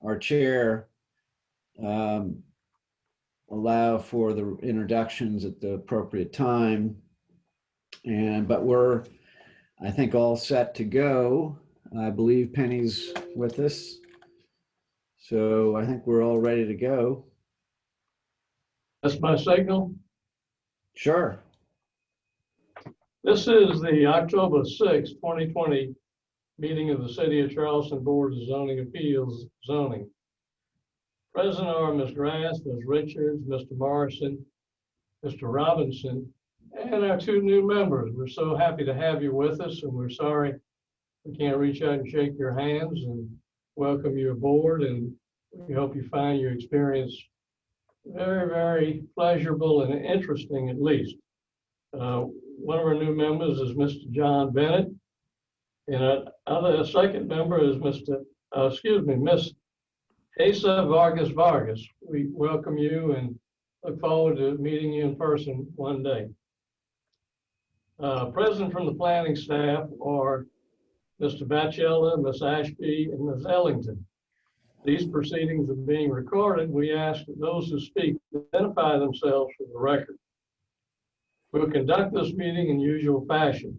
our chair, allow for the introductions at the appropriate time. But we're, I think, all set to go. I believe Penny's with us. So I think we're all ready to go. That's my signal. Sure. This is the October 6, 2020 meeting of the City of Charleston Board of Zoning Appeals, Zoning. Present are Ms. Grass, Ms. Richards, Mr. Morrison, Mr. Robinson, and our two new members. We're so happy to have you with us, and we're sorry we can't reach out and shake your hands and welcome you aboard. And we hope you find your experience very, very pleasurable and interesting, at least. One of our new members is Mr. John Bennett, and a second member is Miss Asa Vargas. We welcome you and look forward to meeting you in person one day. Present from the planning staff are Mr. Batchella, Ms. Ashby, and Ms. Ellington. These proceedings are being recorded. We ask that those who speak identify themselves for the record. We'll conduct this meeting in usual fashion.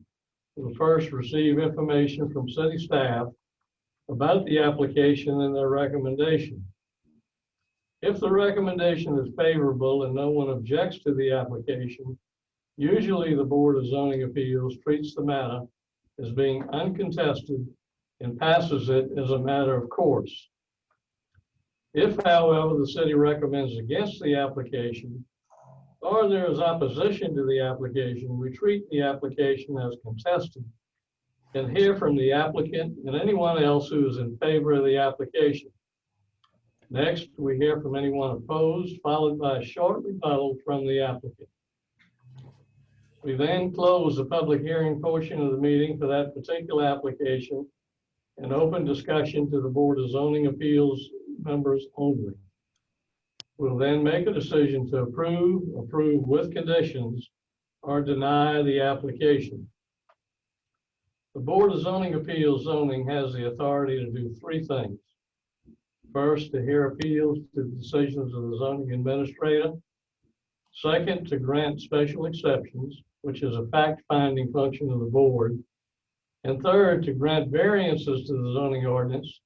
We'll first receive information from city staff about the application and their recommendation. If the recommendation is favorable and no one objects to the application, usually the Board of Zoning Appeals treats the matter as being uncontested and passes it as a matter of course. If, however, the city recommends against the application or there is opposition to the application, we treat the application as contested and hear from the applicant and anyone else who is in favor of the application. Next, we hear from anyone opposed, followed by a short rebuttal from the applicant. We then close the public hearing portion of the meeting for that particular application and open discussion to the Board of Zoning Appeals members only. We'll then make a decision to approve with conditions, or deny the application. The Board of Zoning Appeals Zoning has the authority to do three things. First, to hear appeals to the decisions of the zoning administrator. Second, to grant special exceptions, which is a fact-finding function of the board. And third, to grant variances to the zoning ordinance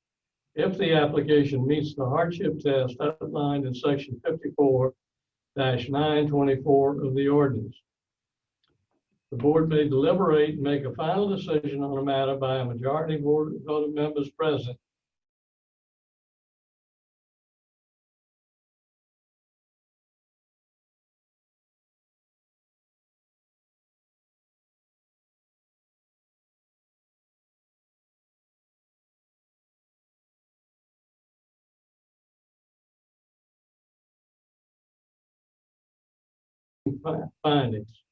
if the application meets the hardship test outlined in section 54-924 of the ordinance. The board may deliberate and make a final decision on a matter by a majority vote of members present . Findings.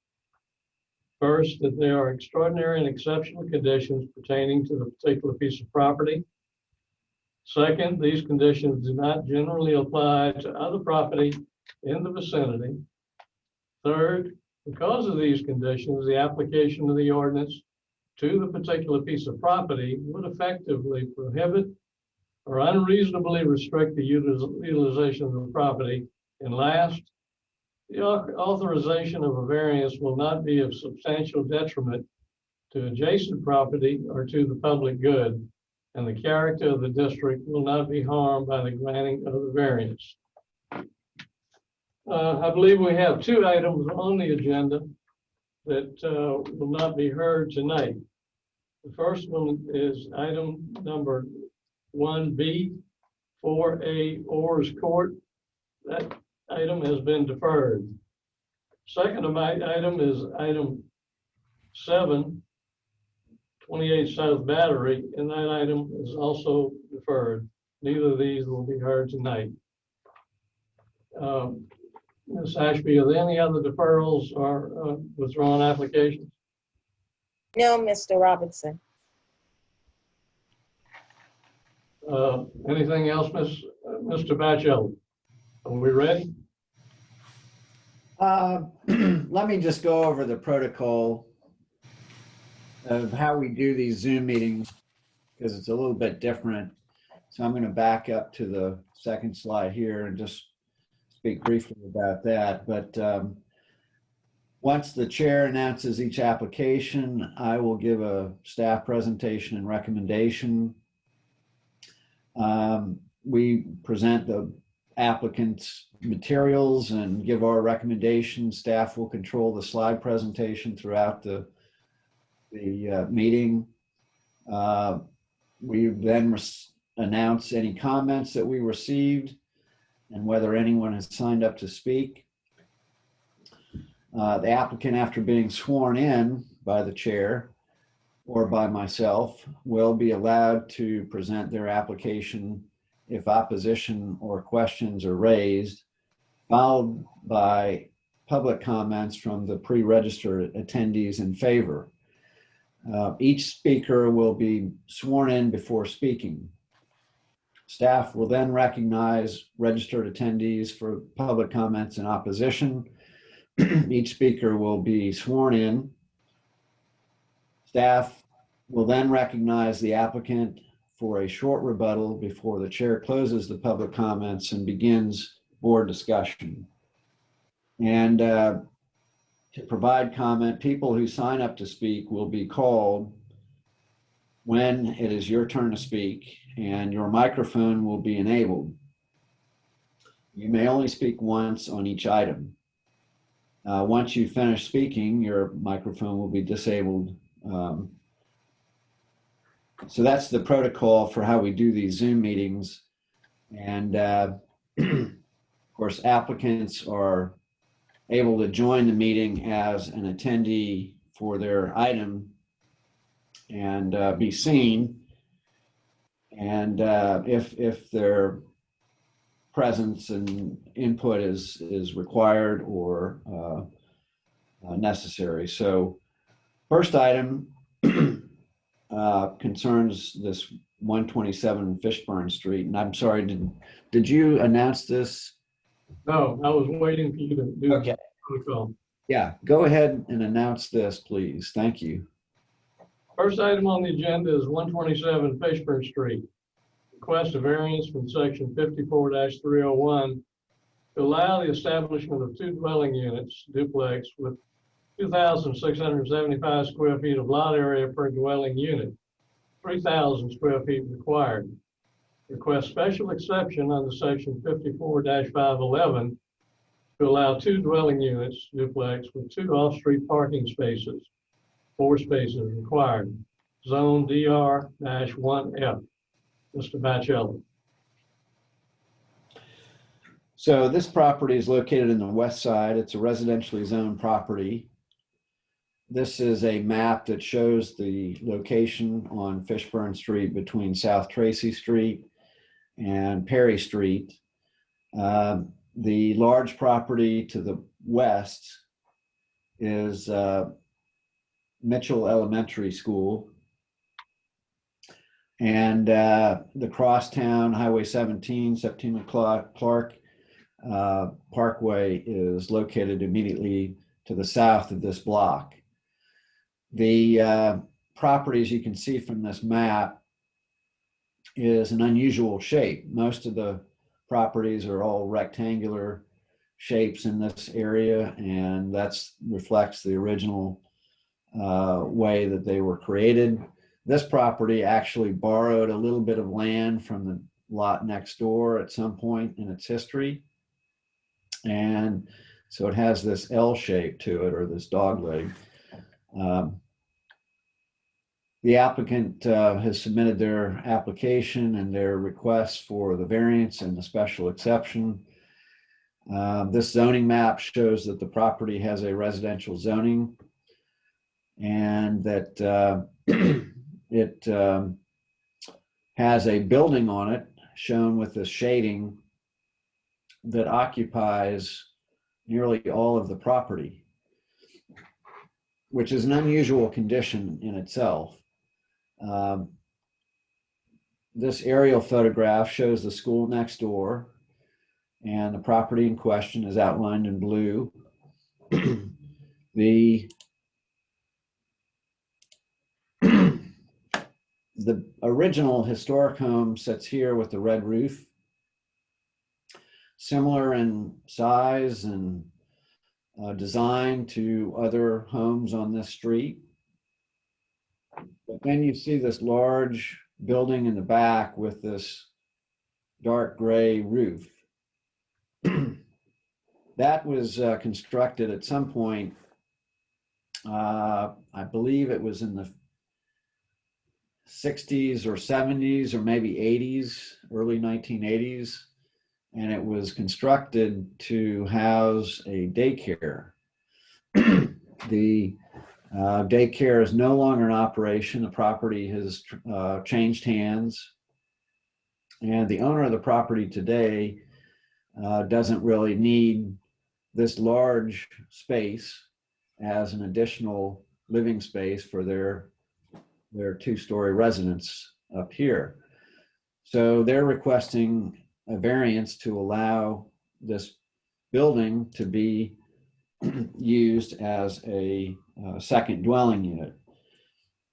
First, that there are extraordinary and exceptional conditions pertaining to the particular piece of property. Second, these conditions do not generally apply to other property in the vicinity. Third, because of these conditions, the application of the ordinance to the particular piece of property would effectively prohibit or unreasonably restrict the utilization of the property. And last, the authorization of a variance will not be of substantial detriment to adjacent property or to the public good, and the character of the district will not be harmed by the granting of the variance. I believe we have two items on the agenda that will not be heard tonight. The first one is item number 1B, 4A Orrs Court. That item has been deferred. Second item is item 7, 28 South Battery, and that item is also deferred. Neither of these will be heard tonight. Ms. Ashby, are there any other deferrals or withdrawn applications? No, Mr. Robinson. Anything else, Mr. Batchel? Are we ready? Let me just go over the protocol of how we do these Zoom meetings, because it's a little bit different. So I'm going to back up to the second slide here and just speak briefly about that. But once the chair announces each application, I will give a staff presentation and recommendation. We present the applicant's materials and give our recommendations. Staff will control the slide presentation throughout the meeting. We then announce any comments that we received and whether anyone has signed up to speak. The applicant, after being sworn in by the chair or by myself, will be allowed to present their application if opposition or questions are raised, followed by public comments from the pre-registered attendees in favor. Each speaker will be sworn in before speaking. Staff will then recognize registered attendees for public comments in opposition. Each speaker will be sworn in. Staff will then recognize the applicant for a short rebuttal before the chair closes the public comments and begins board discussion. And to provide comment, people who sign up to speak will be called when it is your turn to speak, and your microphone will be enabled. You may only speak once on each item. Once you finish speaking, your microphone will be disabled. So that's the protocol for how we do these Zoom meetings. And of course, applicants are able to join the meeting as an attendee for their item and be seen. And if their presence and input is required or necessary. So first item concerns this 127 Fishburne Street. And I'm sorry, did you announce this? No, I was waiting for you to do Okay. the protocol. Yeah, go ahead and announce this, please. Thank you. First item on the agenda is 127 Fishburne Street. Request a variance from section 54-301 to allow the establishment of 2 dwelling units, duplex, with 2,675 square feet of lot area per dwelling unit, 3,000 square feet required. Request special exception under section 54-511 to allow 2 dwelling units, duplex, with 2 off-street parking spaces, 4 spaces required. Zone DR-1F. Mr. Bachelli. So this property is located in the west side. It's a residentially zoned property. This is a map that shows the location on Fishburne Street between South Tracy Street and Perry Street. The large property to the west is Mitchell Elementary School. And the Crosstown Highway 17, Septima Clark Parkway is located immediately to the south of this block. The property, as you can see from this map, is an unusual shape. Most of the properties are all rectangular shapes in this area, and that reflects the original way that they were created. This property actually borrowed a little bit of land from the lot next door at some point in its history. And so it has this L shape to it, or this dog leg. The applicant has submitted their application and their requests for the variance and the special exception. This zoning map shows that the property has a residential zoning and that it has a building on it shown with the shading that occupies nearly all of the property, which is an unusual condition in itself. This aerial photograph shows the school next door, and the property in question is outlined in blue. The The original historic home sits here with the red roof, similar in size and design to other homes on this street. But then you see this large building in the back with this dark gray roof. That was constructed at some point, I believe it was in the 60s or 70s or maybe 80s, early 1980s. And it was constructed to house a daycare. The daycare is no longer in operation. The property has changed hands. And the owner of the property today doesn't really need this large space as an additional living space for their two-story residence up here. So they're requesting a variance to allow this building to be used as a second dwelling unit.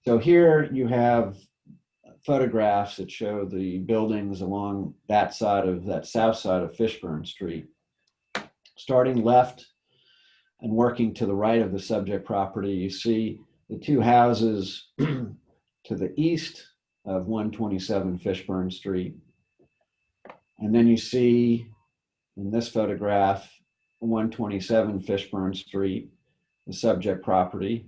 So here you have photographs that show the buildings along that side of that south side of Fishburne Street. Starting left and working to the right of the subject property, you see the two houses to the east of 127 Fishburne Street. And then you see in this photograph, 127 Fishburne Street, the subject property.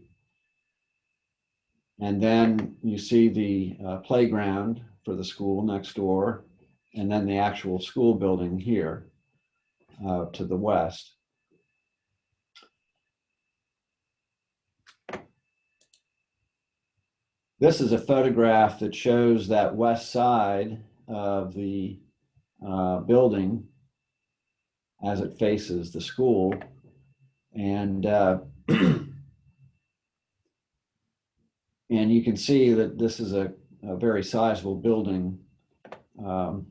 And then you see the playground for the school next door, and then the actual school building here to the west. This is a photograph that shows that west side of the building as it faces the school. And and you can see that this is a very sizable building. And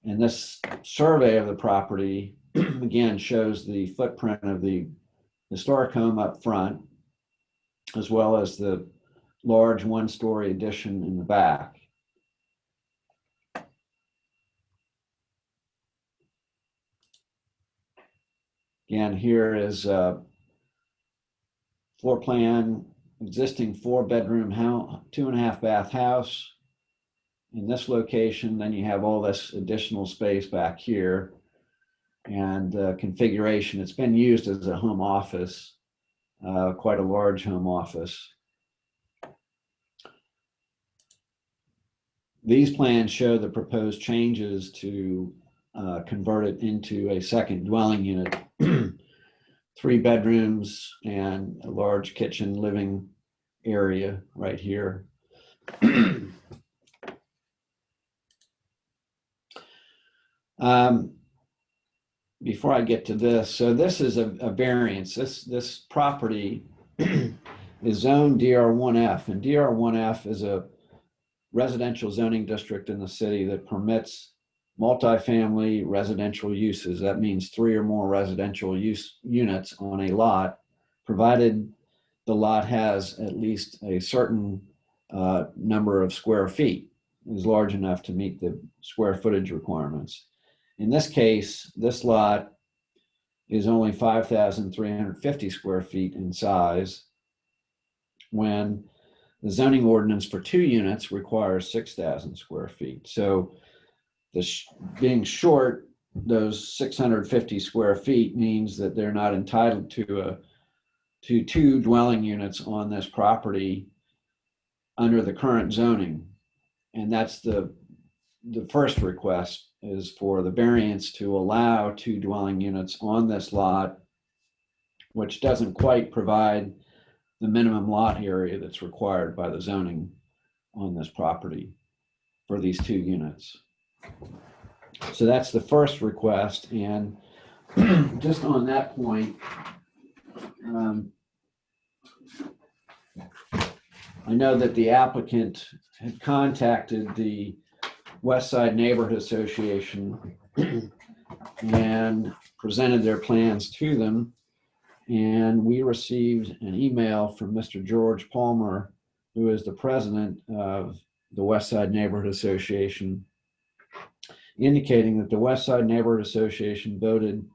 this survey of the property, again, shows the footprint of the historic home up front, as well as the large one-story addition in the back. Again, here is a floor plan, existing 4-bedroom house, 2.5 bath house in this location. Then you have all this additional space back here, and configuration. It's been used as a home office, quite a large home office. These plans show the proposed changes to convert it into a second dwelling unit. 3 bedrooms and a large kitchen living area right here. Before I get to this, so this is a variance. This property is zoned DR1F, and DR1F is a residential zoning district in the city that permits multifamily residential uses. That means 3 or more residential use units on a lot, provided the lot has at least a certain number of square feet, is large enough to meet the square footage requirements. In this case, this lot is only 5,350 square feet in size, when the zoning ordinance for 2 units requires 6,000 square feet. So being short those 650 square feet means that they're not entitled to 2 dwelling units on this property under the current zoning. And that's the first request, is for the variance to allow 2 dwelling units on this lot, which doesn't quite provide the minimum lot area that's required by the zoning on this property for these 2 units. So that's the first request. And just on that point, I know that the applicant had contacted the West Side Neighborhood Association and presented their plans to them. And we received an email from Mr. George Palmer who is the president of the West Side Neighborhood Association, indicating that the West Side Neighborhood Association voted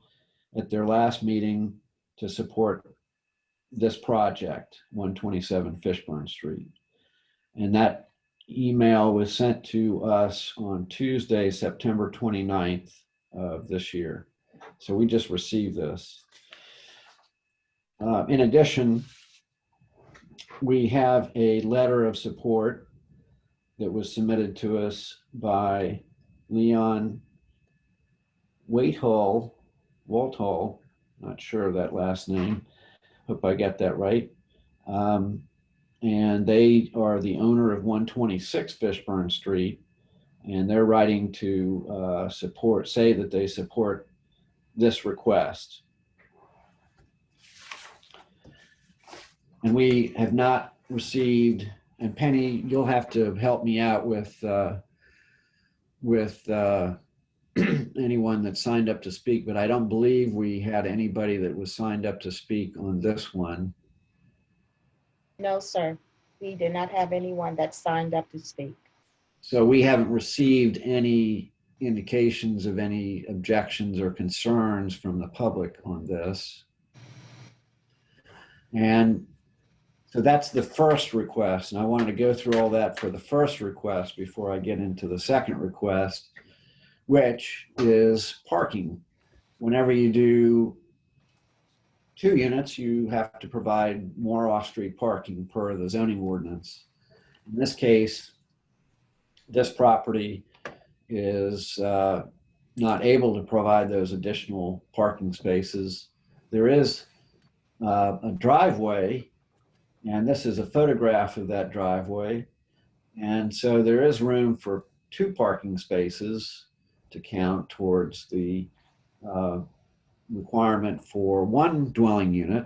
at their last meeting to support this project, 127 Fishburne Street. And that email was sent to us on Tuesday, September 29th of this year. So we just received this. In addition, we have a letter of support that was submitted to us by Leon Walthall, not sure of that last name. Hope I got that right. And they are the owner of 126 Fishburne Street, and they're writing to say that they support this request. And we have not received, and Penny, you'll have to help me out with anyone that signed up to speak, but I don't believe we had anybody that was signed up to speak on this one. No, sir. We did not have anyone that signed up to speak. So we haven't received any indications of any objections or concerns from the public on this. And so that's the first request. And I wanted to go through all that for the first request before I get into the second request, which is parking. Whenever you do 2 units, you have to provide more off-street parking per the zoning ordinance. In this case, this property is not able to provide those additional parking spaces. There is a driveway, and this is a photograph of that driveway. And so there is room for 2 parking spaces to count towards the requirement for 1 dwelling unit,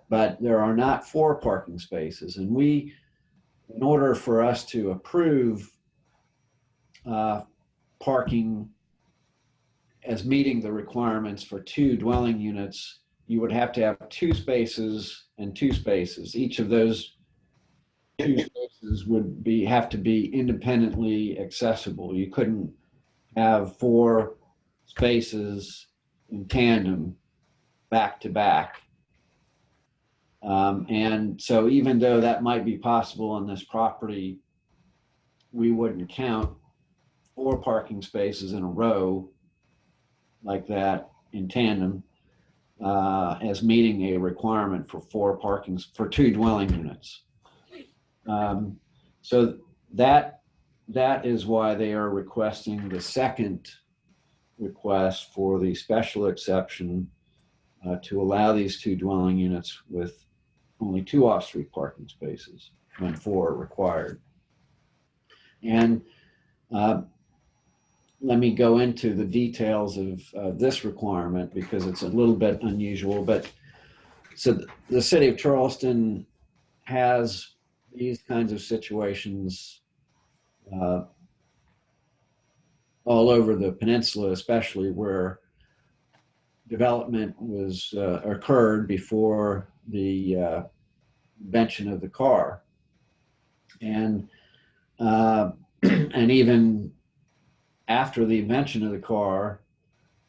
but there are not 4 parking spaces. And we, in order for us to approve parking as meeting the requirements for 2 dwelling units, you would have to have 2 spaces and 2 spaces. Each of those 2 spaces would have to be independently accessible. You couldn't have 4 spaces in tandem back to back. And so even though that might be possible on this property, we wouldn't count 4 parking spaces in a row like that in tandem as meeting a requirement for 4 parkings for 2 dwelling units. So that is why they are requesting the second request for the special exception to allow these 2 dwelling units with only 2 off-street parking spaces when 4 are required. And let me go into the details of this requirement because it's a little bit unusual. But so the city of Charleston has these kinds of situations all over the peninsula, especially where development was occurred before the invention of the car, and even after the invention of the car,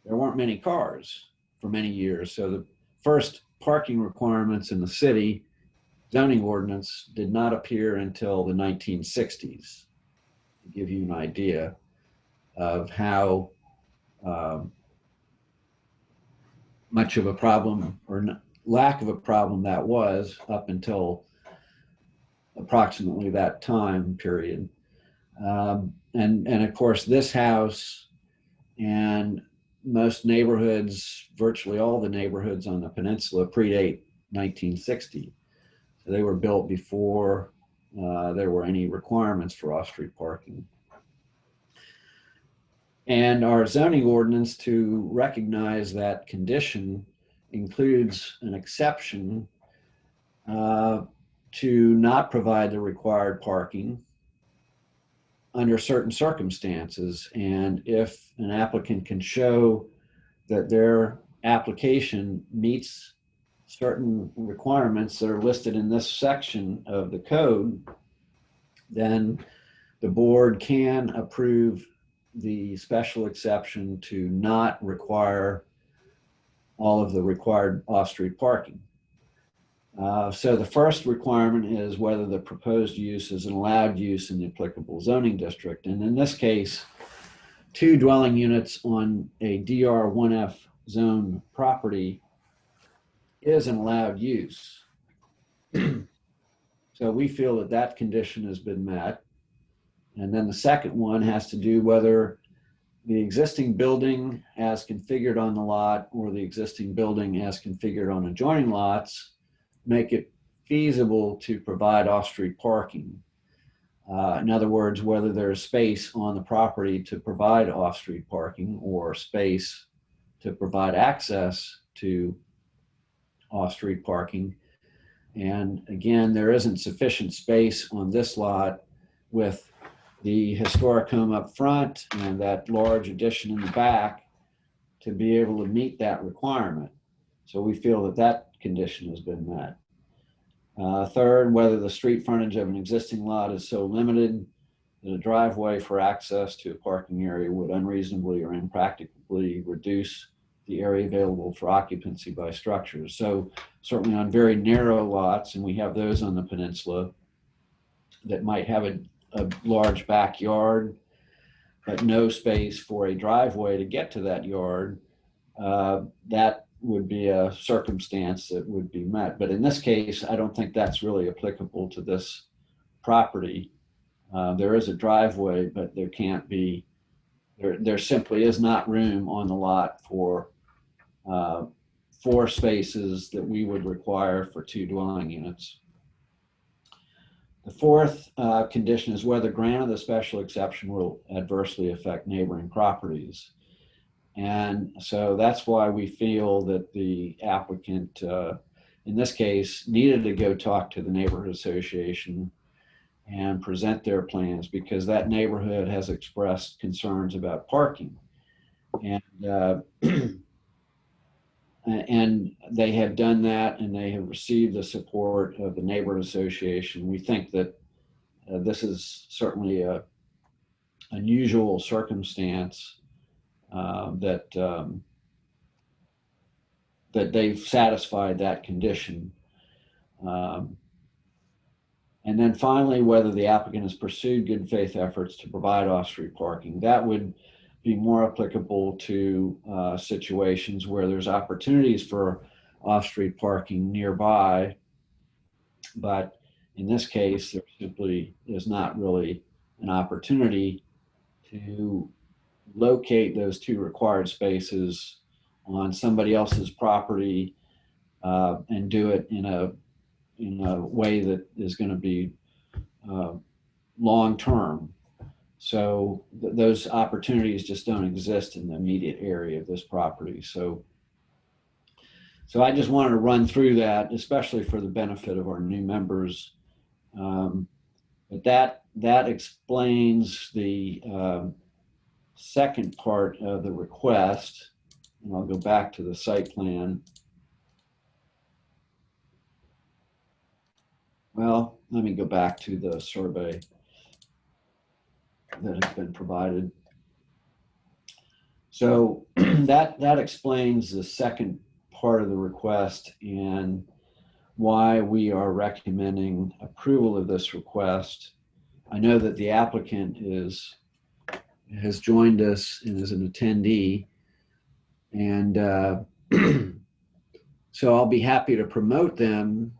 there weren't many cars for many years. So the first parking requirements in the city zoning ordinance did not appear until the 1960s, to give you an idea of how much of a problem or lack of a problem that was up until approximately that time period. And of course, this house and most neighborhoods, virtually all the neighborhoods on the peninsula, predate 1960. So they were built before there were any requirements for off-street parking. And our zoning ordinance, to recognize that condition, includes an exception to not provide the required parking under certain circumstances. And if an applicant can show that their application meets certain requirements that are listed in this section of the code, then the board can approve the special exception to not require all of the required off-street parking. So the first requirement is whether the proposed use is an allowed use in the applicable zoning district. And in this case, 2 dwelling units on a DR1F zone property is an allowed use. So we feel that that condition has been met. And then the second one has to do whether the existing building as configured on the lot or the existing building as configured on adjoining lots make it feasible to provide off-street parking. In other words, whether there's space on the property to provide off-street parking or space to provide access to off-street parking. And again, there isn't sufficient space on this lot with the historic home up front and that large addition in the back to be able to meet that requirement. So we feel that that condition has been met. Third, whether the street frontage of an existing lot is so limited that a driveway for access to a parking area would unreasonably or impracticably reduce the area available for occupancy by structures. So certainly on very narrow lots, and we have those on the peninsula that might have a large backyard, but no space for a driveway to get to that yard, that would be a circumstance that would be met. But in this case, I don't think that's really applicable to this property. There is a driveway, but there can't be, there simply is not room on the lot for 4 spaces that we would require for 2 dwelling units. The fourth condition is whether grant of the special exception will adversely affect neighboring properties. And so that's why we feel that the applicant, in this case, needed to go talk to the neighborhood association and present their plans, because that neighborhood has expressed concerns about parking. And, and they have done that, and they have received the support of the neighborhood association. We think that this is certainly a unusual circumstance that they've satisfied that condition. And then finally, whether the applicant has pursued good faith efforts to provide off-street parking. That would be more applicable to situations where there's opportunities for off-street parking nearby. But in this case, there simply is not really an opportunity to locate those 2 required spaces on somebody else's property and do it in a way that is going to be long-term. So those opportunities just don't exist in the immediate area of this property. So I just wanted to run through that, especially for the benefit of our new members. But that explains the second part of the request. And I'll go back to the site plan. Well, let me go back to the survey that has been provided. So that explains the second part of the request and why we are recommending approval of this request. I know that the applicant has joined us and is an attendee, and so I'll be happy to promote them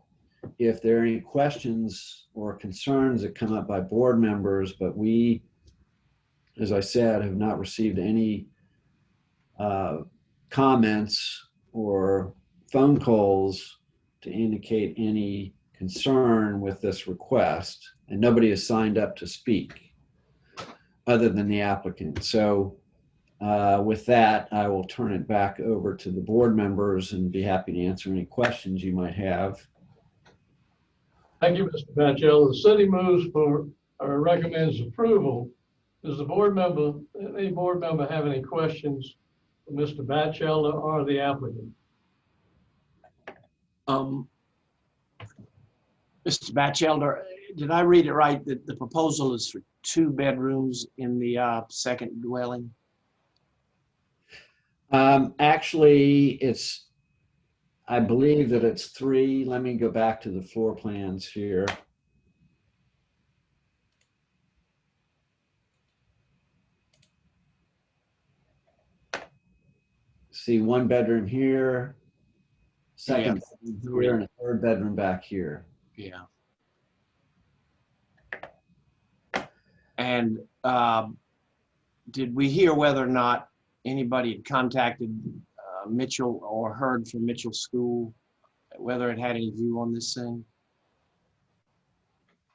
if there are any questions or concerns that come up by board members. But we, as I said, have not received any comments or phone calls to indicate any concern with this request, and nobody has signed up to speak other than the applicant. So with that, I will turn it back over to the board members and be happy to answer any questions you might have. Thank you, Mr. Batchel. The city moves for or recommends approval. Does the any board member have any questions for Mr. Batchel or the applicant? Mr. Batchelder, did I read it right that the proposal is for 2 bedrooms in the second dwelling? Actually, I believe that it's 3. Let me go back to the floor plans here. See, 1 bedroom here, second bedroom here, and a 3rd bedroom back here. Yeah. And did we hear whether or not anybody had contacted Mitchell or heard from Mitchell School, whether it had any view on this thing?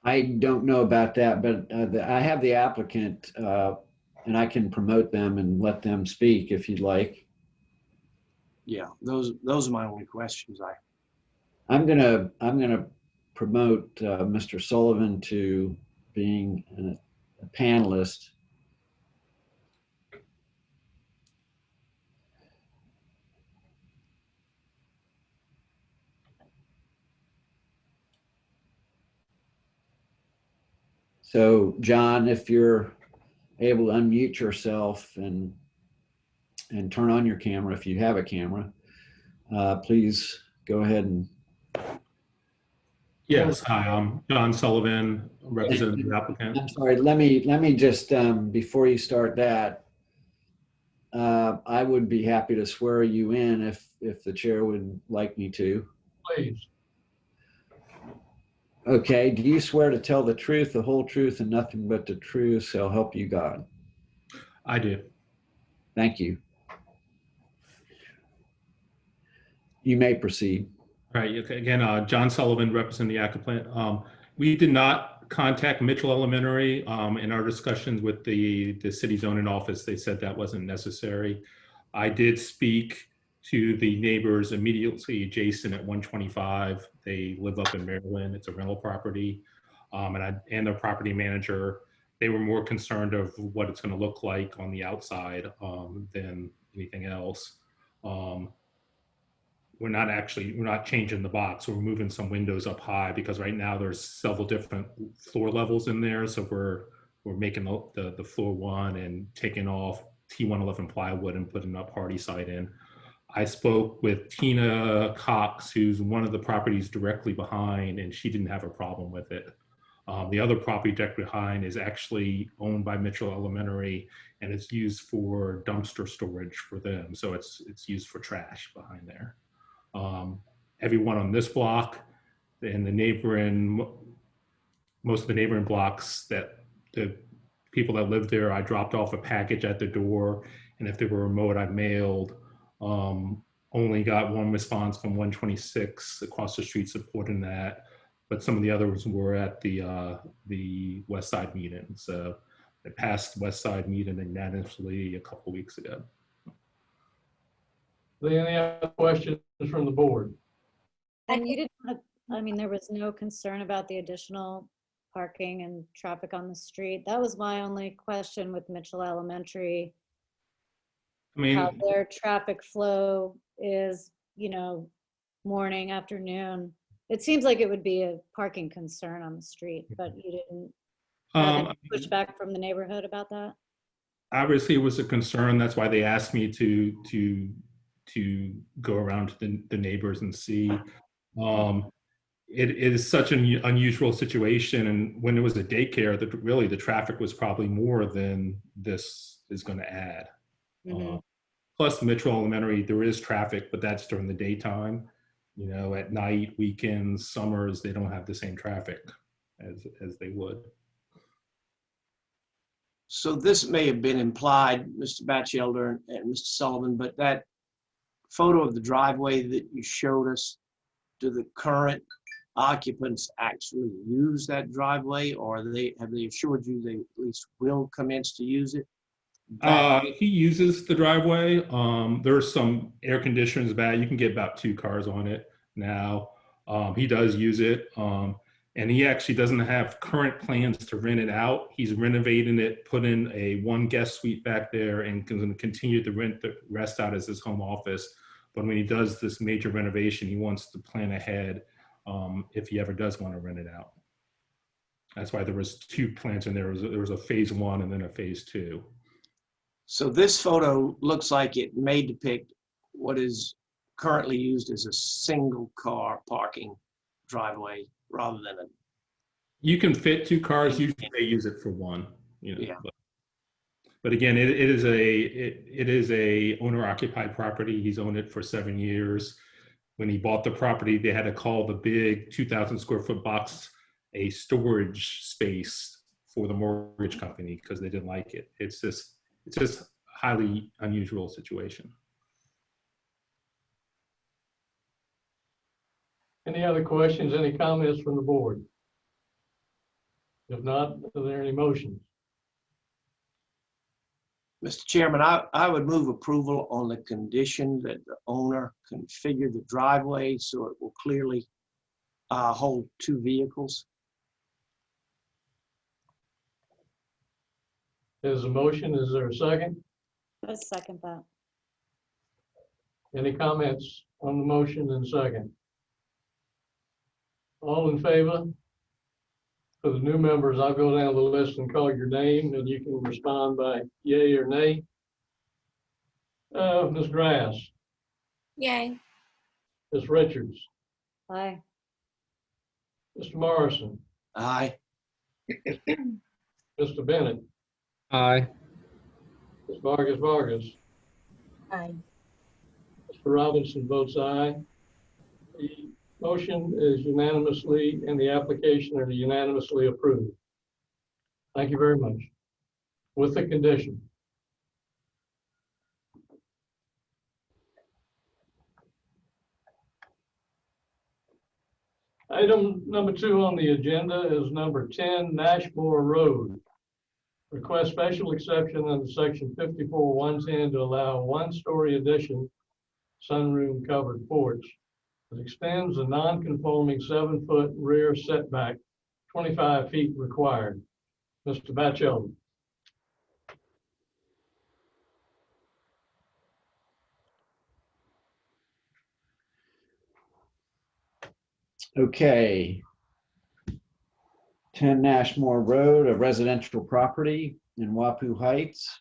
I don't know about that, but I have the applicant, and I can promote them and let them speak if you'd like. Yeah, those are my only questions. I'm gonna promote Mr. Sullivan to being a panelist. So, John, if you're able to unmute yourself and turn on your camera if you have a camera, please go ahead and. Yes, hi, I'm John Sullivan, representing the applicant. I'm sorry, let me just, before you start that, I would be happy to swear you in if the chair would like me to. Please. Okay, do you swear to tell the truth, the whole truth, and nothing but the truth, so help you God? I do. Thank you. You may proceed. All right, okay, again, John Sullivan, representing the applicant. We did not contact Mitchell Elementary in our discussions with the city zoning office. They said that wasn't necessary. I did speak to the neighbors immediately adjacent at 125. They live up in Maryland. It's a rental property. And their property manager, they were more concerned of what it's going to look like on the outside than anything else. We're not changing the box. We're moving some windows up high because right now there's several different floor levels in there. So we're making the floor 1 and taking off T111 plywood and putting a party side in. I spoke with Tina Cox, who's one of the properties directly behind, and she didn't have a problem with it. The other property directly behind is actually owned by Mitchell Elementary, and it's used for dumpster storage for them. So it's used for trash behind there. Everyone on this block and most of the neighboring blocks, that the people that live there, I dropped off a package at the door, and if they were remote, I mailed. Only got 1 response from 126 across the street supporting that, but some of the others were at the West Side meeting. So they passed West Side meeting unanimously a couple of weeks ago. Any other questions from the board? And you didn't, I mean, there was no concern about the additional parking and traffic on the street. That was my only question with Mitchell Elementary. I mean, How their traffic flow is, morning, afternoon. It seems like it would be a parking concern on the street, but you didn't have any pushback from the neighborhood about that? Obviously, it was a concern. That's why they asked me to go around to the neighbors and see. It is such an unusual situation, and when it was a daycare, really the traffic was probably more than this is going to add. Mm-hmm. Plus, Mitchell Elementary, there is traffic, but that's during the daytime. At night, weekends, summers, they don't have the same traffic as they would. So this may have been implied, Mr. Batchelder and Mr. Sullivan, but that photo of the driveway that you showed us, do the current occupants actually use that driveway, or have they assured you they at least will commence to use it? He uses the driveway. There's some air conditioners back. You can get about 2 cars on it now. He does use it. And he actually doesn't have current plans to rent it out. He's renovating it, put in a 1 guest suite back there, and going to continue to rent the rest out as his home office. But when he does this major renovation, he wants to plan ahead if he ever does want to rent it out. That's why there was 2 plans in there. There was a phase 1 and then a phase 2. So this photo looks like it may depict what is currently used as a single car parking driveway rather than a, You can fit 2 cars. Usually they use it for 1. You know. Yeah. But again, it is a owner occupied property. He's owned it for 7 years. When he bought the property, they had to call the big 2,000 square foot box a storage space for the mortgage company because they didn't like it. It's just highly unusual situation. Any other questions, any comments from the board? If not, are there any motions? Mr. Chairman, I would move approval on the condition that the owner configure the driveway so it will clearly hold 2 vehicles. There's a motion, is there a second? I second that. Any comments on the motion and second? All in favor? For the new members, I'll go down the list and call your name and you can respond by yay or nay. Ms. Grass, Yay. Ms. Richards, Aye. Mr. Morrison, Aye. Mr. Bennett, Aye. Ms. Vargas, Aye. Mr. Robinson votes aye. The motion is unanimously and the application are unanimously approved. Thank you very much. With the condition. Item number 2 on the agenda is number 10, Nashmore Road. Request special exception under section 54-110 to allow a 1-story addition sunroom covered porch. It extends a non-conforming 7-foot rear setback, 25 feet required. Mr. Batchelder. Okay. 10 Nashmore Road, a residential property in Wapu Heights.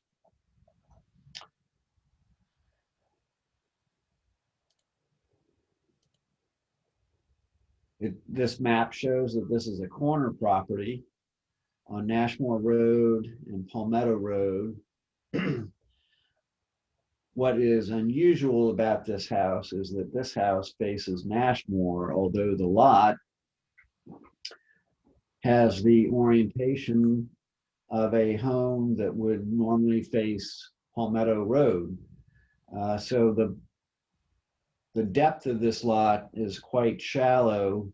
This map shows that this is a corner property on Nashmore Road and Palmetto Road. What is unusual about this house is that this house faces Nashmore, although the lot has the orientation of a home that would normally face Palmetto Road. So the depth of this lot is quite shallow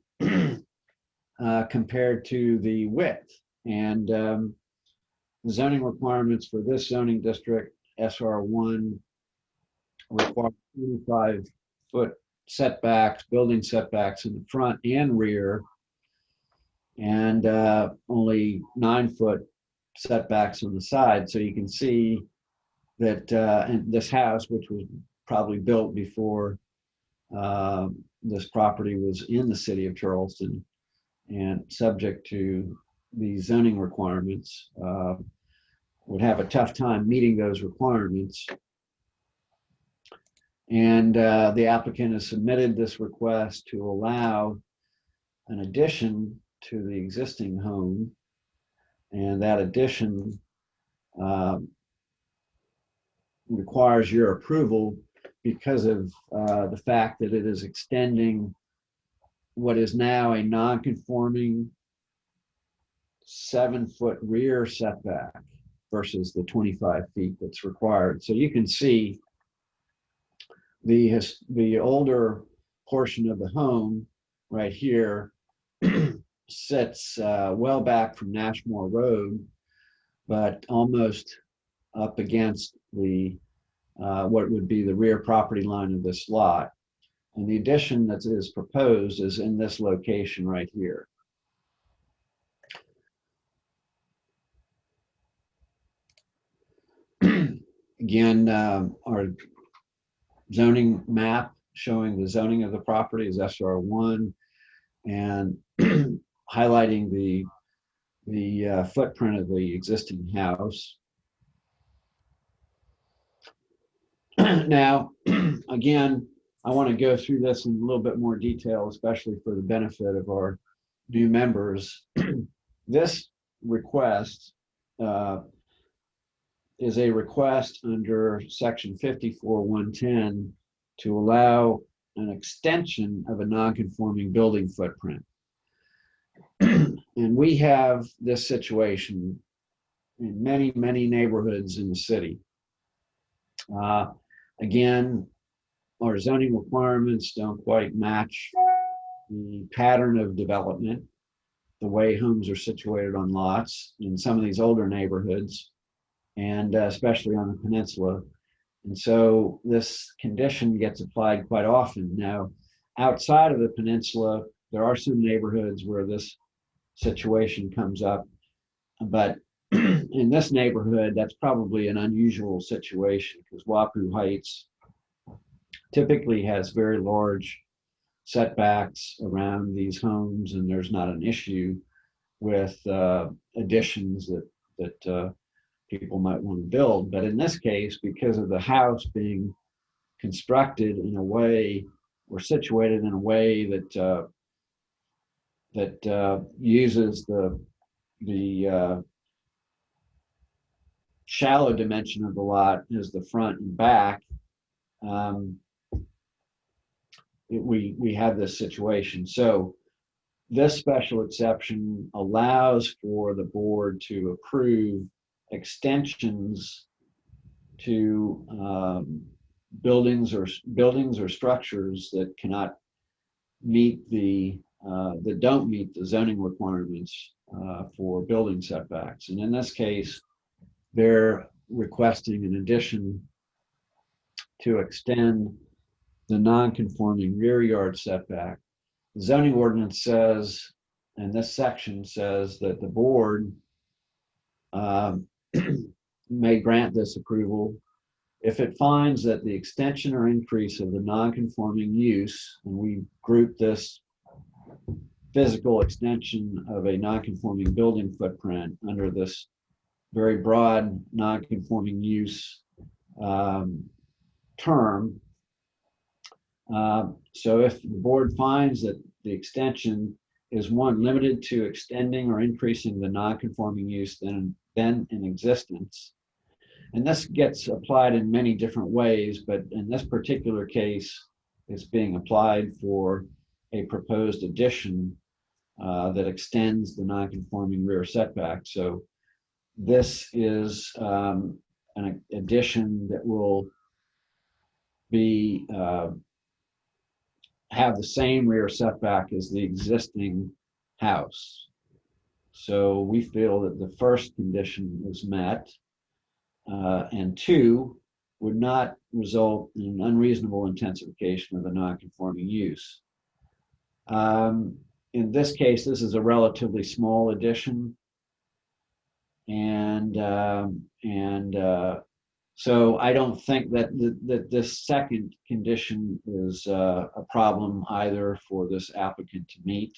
compared to the width. And the zoning requirements for this zoning district, SR1, require 25-foot setbacks, building setbacks in the front and rear, and only 9-foot setbacks on the side. So you can see that in this house, which was probably built before this property was in the city of Charleston and subject to the zoning requirements, would have a tough time meeting those requirements. And the applicant has submitted this request to allow an addition to the existing home. And that addition requires your approval because of the fact that it is extending what is now a non-conforming 7-foot rear setback versus the 25 feet that's required. So you can see the older portion of the home right here sits well back from Nashmore Road, but almost up against the what would be the rear property line of this lot. And the addition that is proposed is in this location right here. Again, our zoning map showing the zoning of the property is SR1, and highlighting the footprint of the existing house. Now, again, I want to go through this in a little bit more detail, especially for the benefit of our new members. This request is a request under section 54.110 to allow an extension of a non-conforming building footprint. And we have this situation in many, many neighborhoods in the city. Again, our zoning requirements don't quite match the pattern of development, the way homes are situated on lots in some of these older neighborhoods, and especially on the peninsula. And so this condition gets applied quite often. Now, outside of the peninsula, there are some neighborhoods where this situation comes up, but in this neighborhood, that's probably an unusual situation because Wapu Heights typically has very large setbacks around these homes, and there's not an issue with additions that people might want to build. But in this case, because of the house being constructed in a way, or situated in a way that uses the shallow dimension of the lot as the front and back, we have this situation. So this special exception allows for the board to approve extensions to buildings or structures that cannot meet that don't meet the zoning requirements for building setbacks. And in this case, they're requesting an addition to extend the non-conforming rear yard setback. The zoning ordinance says, and this section says, that the board may grant this approval if it finds that the extension or increase of the non-conforming use, and we group this physical extension of a non-conforming building footprint under this very broad non-conforming use term. So if the board finds that the extension is one limited to extending or increasing the non-conforming use then in existence, and this gets applied in many different ways, but in this particular case, it's being applied for a proposed addition that extends the non-conforming rear setback. So this is an addition that will be have the same rear setback as the existing house. So we feel that the first condition is met, and two, would not result in an unreasonable intensification of the non-conforming use. In this case, this is a relatively small addition, and so I don't think that this second condition is a problem either for this applicant to meet.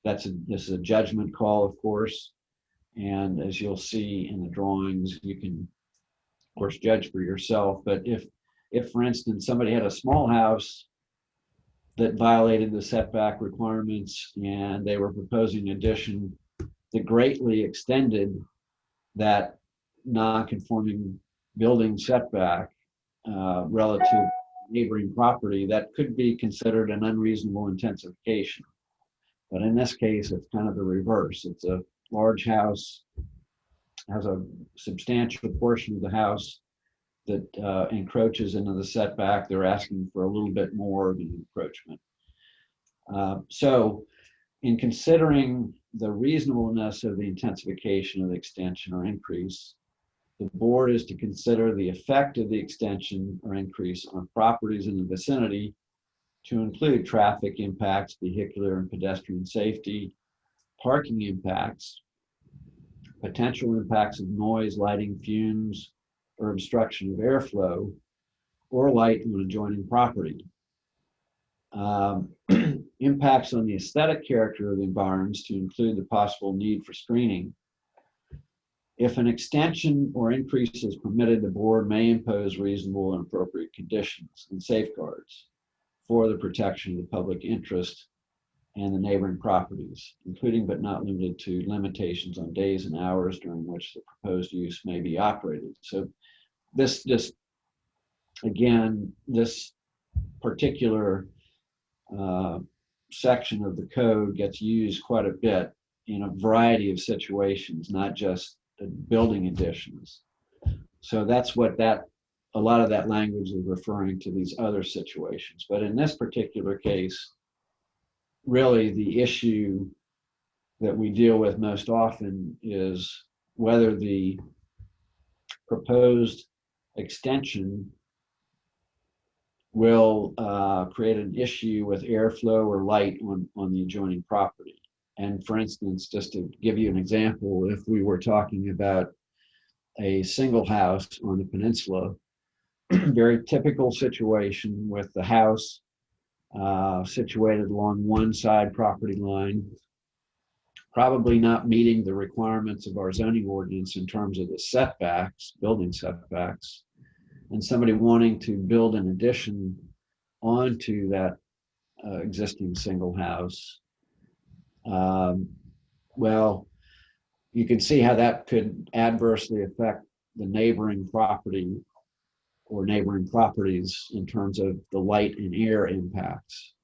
This is a judgment call, of course, and as you'll see in the drawings, you can, of course, judge for yourself. But if for instance, somebody had a small house that violated the setback requirements and they were proposing addition that greatly extended that non-conforming building setback relative to neighboring property, that could be considered an unreasonable intensification. But in this case, it's kind of the reverse. It's a large house, has a substantial portion of the house that encroaches into the setback. They're asking for a little bit more of an encroachment. So in considering the reasonableness of the intensification of the extension or increase, the board is to consider the effect of the extension or increase on properties in the vicinity to include traffic impacts, vehicular and pedestrian safety, parking impacts, potential impacts of noise, lighting, fumes, or obstruction of airflow, or light on adjoining property. Impacts on the aesthetic character of the environs to include the possible need for screening. If an extension or increase is permitted, the board may impose reasonable and appropriate conditions and safeguards for the protection of the public interest and the neighboring properties, including but not limited to limitations on days and hours during which the proposed use may be operated. So this just, again, this particular section of the code gets used quite a bit in a variety of situations, not just building additions. So that's what a lot of that language is referring to, these other situations. But in this particular case, really the issue that we deal with most often is whether the proposed extension will create an issue with airflow or light on the adjoining property. And for instance, just to give you an example, if we were talking about a single house on the peninsula, very typical situation with the house situated along one side property line, probably not meeting the requirements of our zoning ordinance in terms of the setbacks, building setbacks, and somebody wanting to build an addition onto that existing single house. Well, you can see how that could adversely affect the neighboring property or neighboring properties in terms of the light and air impacts.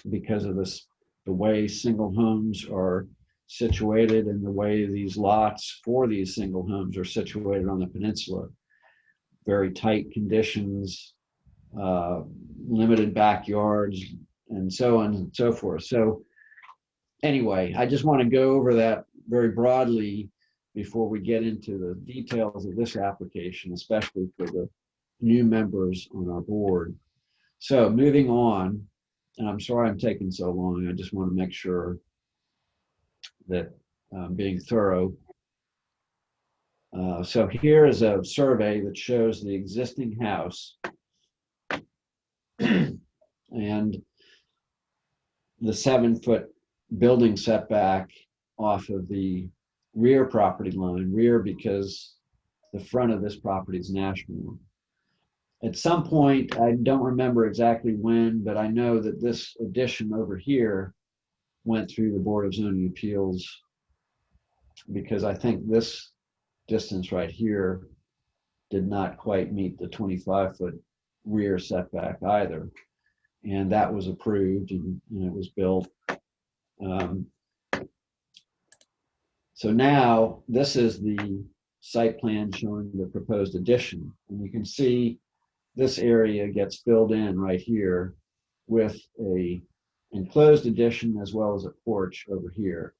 Because of this, the way single homes are situated and the way these lots for these single homes are situated on the peninsula. Very tight conditions, limited backyards, and so on and so forth. So anyway, I just want to go over that very broadly before we get into the details of this application, especially for the new members on our board. So moving on, and I'm sorry I'm taking so long. I just want to make sure that I'm being thorough. So here is a survey that shows the existing house and the 7-foot building setback off of the rear property line, rear because the front of this property is national. At some point, I don't remember exactly when, but I know that this addition over here went through the Board of Zoning Appeals because I think this distance right here did not quite meet the 25-foot rear setback either. And that was approved and it was built. So now this is the site plan showing the proposed addition. And you can see this area gets filled in right here with a enclosed addition as well as a porch over here.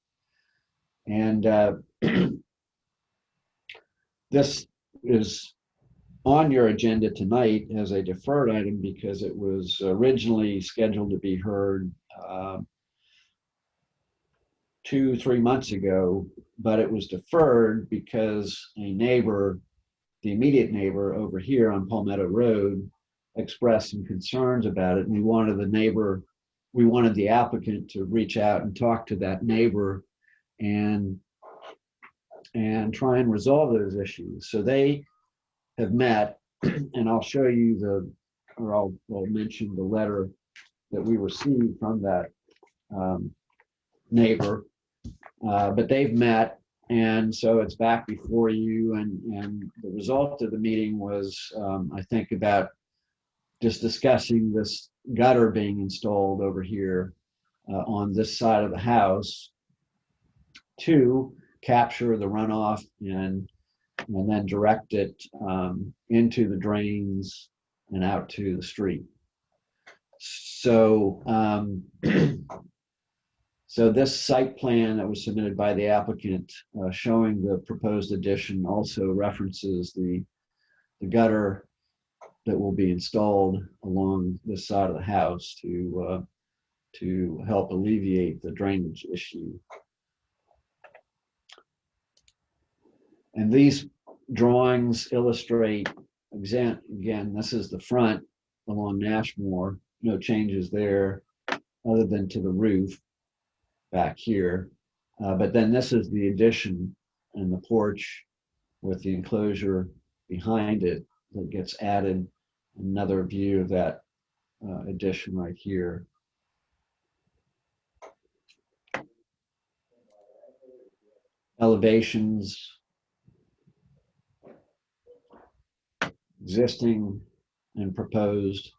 And this is on your agenda tonight as a deferred item because it was originally scheduled to be heard 2-3 months ago, but it was deferred because a neighbor, the immediate neighbor over here on Palmetto Road, expressed some concerns about it. And we wanted the applicant to reach out and talk to that neighbor and try and resolve those issues. So they have met, and I'll show you I'll mention the letter that we received from that neighbor. But they've met, and so it's back before you. And the result of the meeting was, I think, about just discussing this gutter being installed over here on this side of the house to capture the runoff and then direct it into the drains and out to the street. So, so this site plan that was submitted by the applicant showing the proposed addition also references the gutter that will be installed along this side of the house to help alleviate the drainage issue. And these drawings illustrate again, this is the front along Nashmore. No changes there other than to the roof back here. But then this is the addition and the porch with the enclosure behind it that gets added. Another view of that addition right here. Elevations, existing and proposed.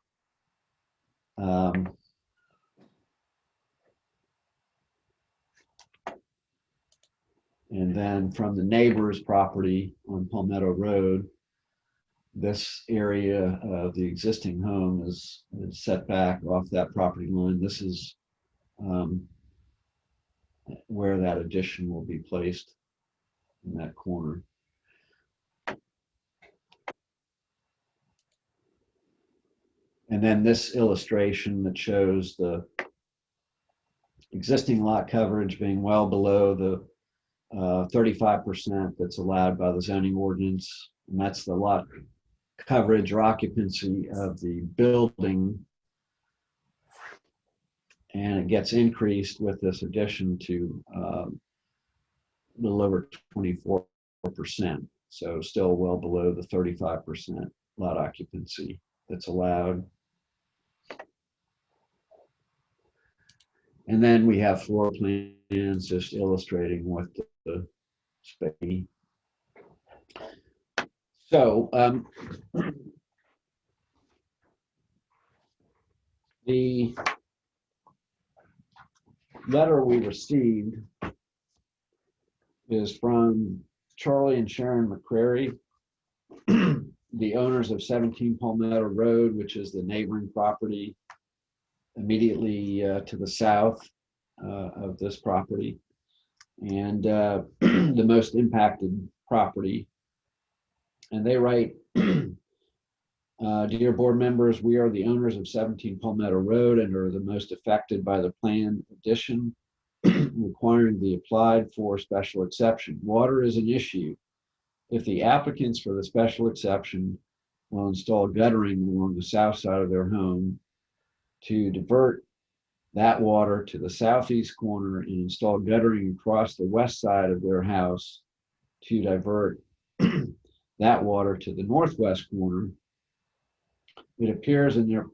And then from the neighbor's property on Palmetto Road, this area of the existing home is set back off that property line. This is where that addition will be placed, in that corner. And then this illustration that shows the existing lot coverage being well below the 35% that's allowed by the zoning ordinance. And that's the lot coverage or occupancy of the building. And it gets increased with this addition to a little over 24%. So still well below the 35% lot occupancy that's allowed. And then we have floor plans just illustrating what the space. So the letter we received is from Charlie and Sharon McCrary, the owners of 17 Palmetto Road, which is the neighboring property immediately to the south of this property, and the most impacted property. And they write, dear board members, we are the owners of 17 Palmetto Road and are the most affected by the planned addition requiring the applied for special exception. Water is an issue. If the applicants for the special exception will install guttering along the south side of their home to divert that water to the southeast corner and install guttering across the west side of their house to divert that water to the northwest corner, it appears in their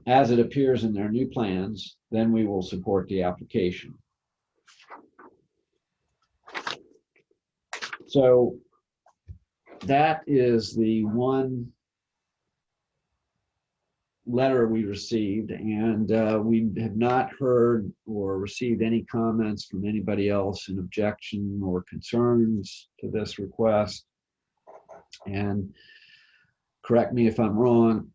as it appears in their new plans, then we will support the application. So that is the one letter we received, and we have not heard or received any comments from anybody else in objection or concerns to this request. And correct me if I'm wrong,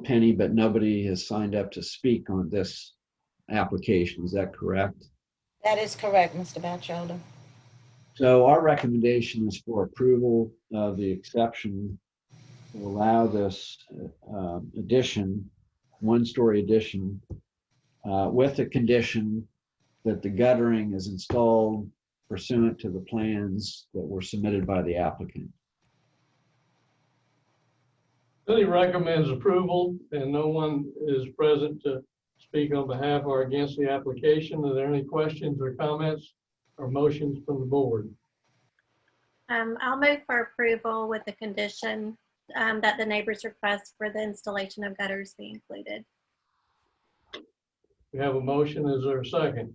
Penny, but nobody has signed up to speak on this application. Is that correct? That is correct, Mr. Batchelder. So our recommendation is for approval of the exception to allow this addition, one-story addition, with the condition that the guttering is installed pursuant to the plans that were submitted by the applicant. He recommends approval, and no one is present to speak on behalf or against the application. Are there any questions or comments or motions from the board? I'll move for approval with the condition that the neighbor's request for the installation of gutters be included. We have a motion. Is there a second?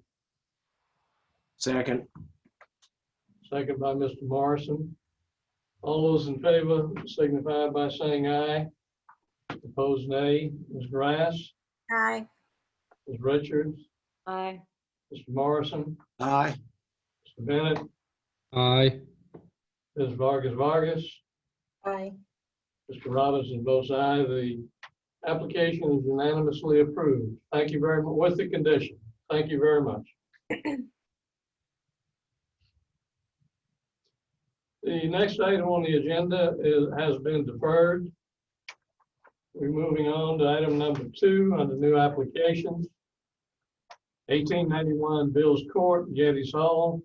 Second. Second by Mr. Morrison. All those in favor signify by saying aye. Opposed, nay. Ms. Grass, Aye. Ms. Richards, Aye. Mr. Morrison, Aye. Mr. Bennett, Aye. Ms. Vargas, Aye. Mr. Robinson votes aye. The application is unanimously approved. Thank you very much, with the condition. Thank you very much. The next item on the agenda has been deferred. We're moving on to item number 2 under new applications. 1891 Bills Court, Geddes Hall.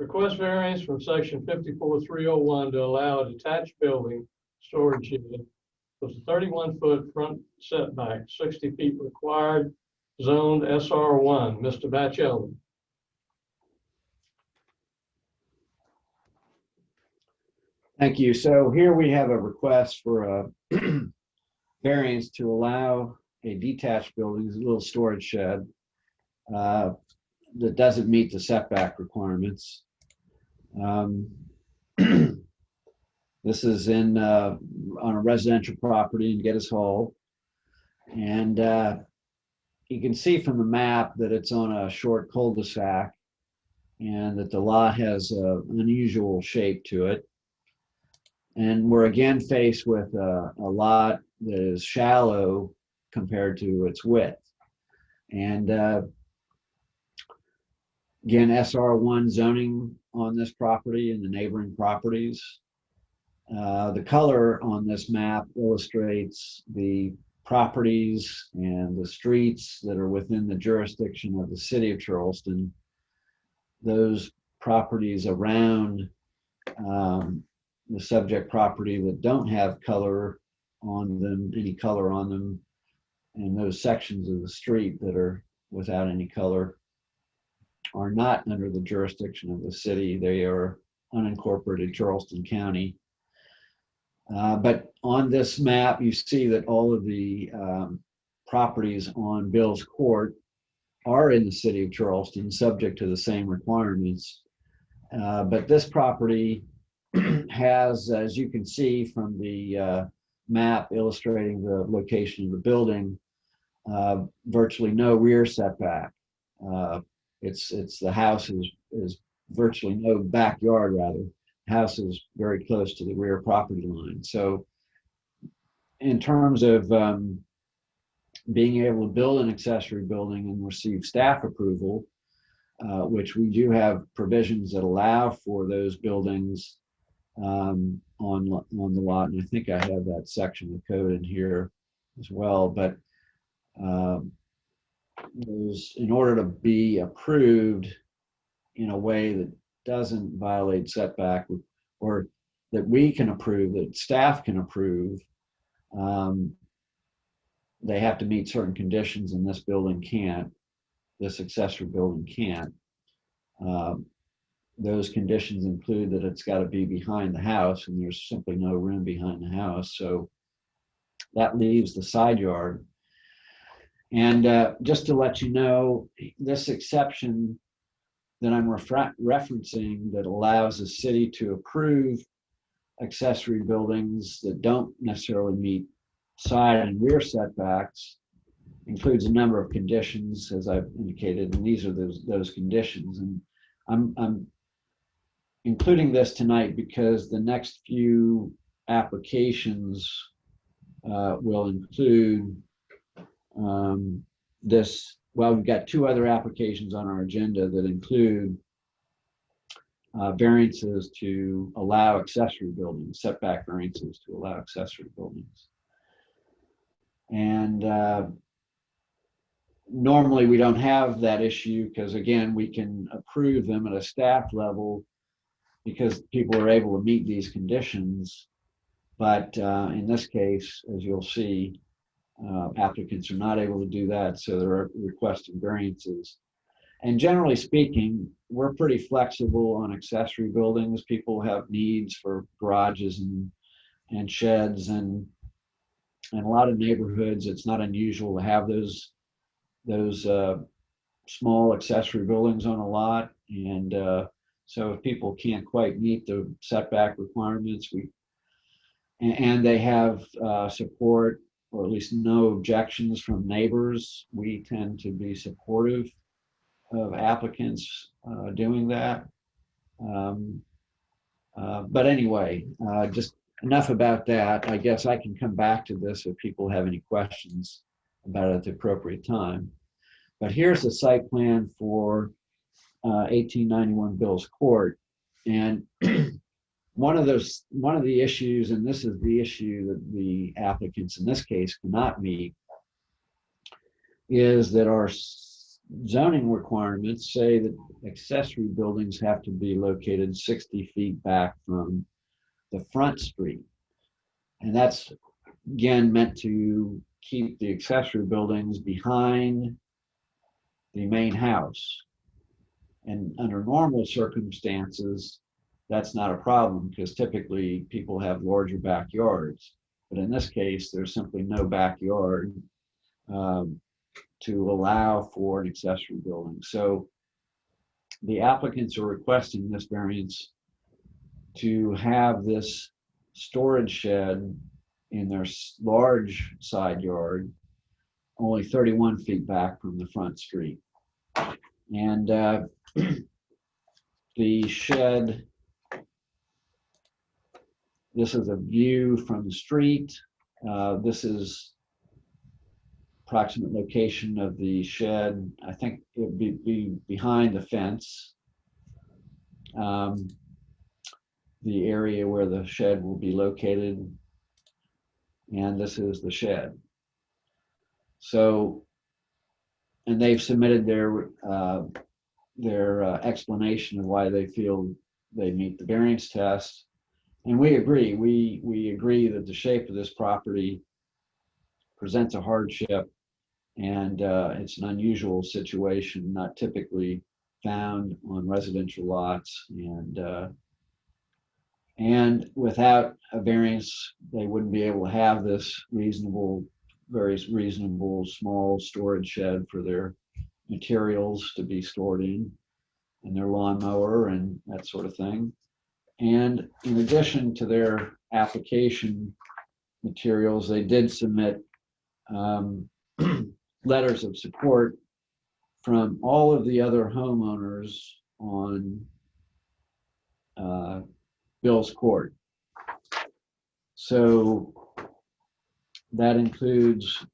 Request variance from section 54.301 to allow a detached building storage unit with a 31-foot front setback, 60 feet required, zoned SR1. Mr. Batchelder. Thank you. So here we have a request for a variance to allow a detached building, a little storage shed, that doesn't meet the setback requirements. This is on a residential property in Geddes Hall. And you can see from the map that it's on a short cul-de-sac and that the lot has an unusual shape to it. And we're again faced with a lot that is shallow compared to its width. And again, SR1 zoning on this property and the neighboring properties. The color on this map illustrates the properties and the streets that are within the jurisdiction of the city of Charleston. Those properties around the subject property that don't have color on them, any color on them, and those sections of the street that are without any color are not under the jurisdiction of the city. They are unincorporated Charleston County. But on this map, you see that all of the properties on Bill's Court are in the city of Charleston, subject to the same requirements. But this property has, as you can see from the map illustrating the location of the building, virtually no rear setback. It's the house is virtually no backyard, rather. The house is very close to the rear property line. So in terms of being able to build an accessory building and receive staff approval, which we do have provisions that allow for those buildings on the lot, and I think I have that section of code in here as well. But in order to be approved in a way that doesn't violate setback, or that we can approve, that staff can approve, they have to meet certain conditions, and this building can't. This accessory building can't. Those conditions include that it's got to be behind the house, and there's simply no room behind the house. So that leaves the side yard. And just to let you know, this exception that I'm referencing that allows the city to approve accessory buildings that don't necessarily meet side and rear setbacks includes a number of conditions, as I've indicated, and these are those conditions. And I'm including this tonight because the next few applications will include this. Well, we've got two other applications on our agenda that include variances to allow accessory buildings, setback variances to allow accessory buildings. And normally we don't have that issue because, again, we can approve them at a staff level because people are able to meet these conditions. But in this case, as you'll see, applicants are not able to do that, so they're requesting variances. And generally speaking, we're pretty flexible on accessory buildings. People have needs for garages and sheds, and in a lot of neighborhoods, it's not unusual to have those small accessory buildings on a lot. And so if people can't quite meet the setback requirements, and they have support, or at least no objections from neighbors, we tend to be supportive of applicants doing that. But anyway, just enough about that. I guess I can come back to this if people have any questions about it at the appropriate time. But here's the site plan for 1891 Bill's Court. And one of the issues, and this is the issue that the applicants in this case cannot meet, is that zoning requirements say that accessory buildings have to be located 60 feet back from the front street. And that's, again, meant to keep the accessory buildings behind the main house. And under normal circumstances, that's not a problem because typically people have larger backyards. But in this case, there's simply no backyard to allow for an accessory building. So the applicants are requesting this variance to have this storage shed in their large side yard, only 31 feet back from the front street. And the shed, this is a view from the street. This is approximate location of the shed. I think it would be behind the fence. The area where the shed will be located. And this is the shed. So, and they've submitted their explanation of why they feel they meet the variance test. And we agree. We agree that the shape of this property presents a hardship, and it's an unusual situation, not typically found on residential lots. And without a variance, they wouldn't be able to have this very reasonable small storage shed for their materials to be stored in, and their lawnmower and that sort of thing. And in addition to their application materials, they did submit letters of support from all of the other homeowners on Bill's Court. So that includes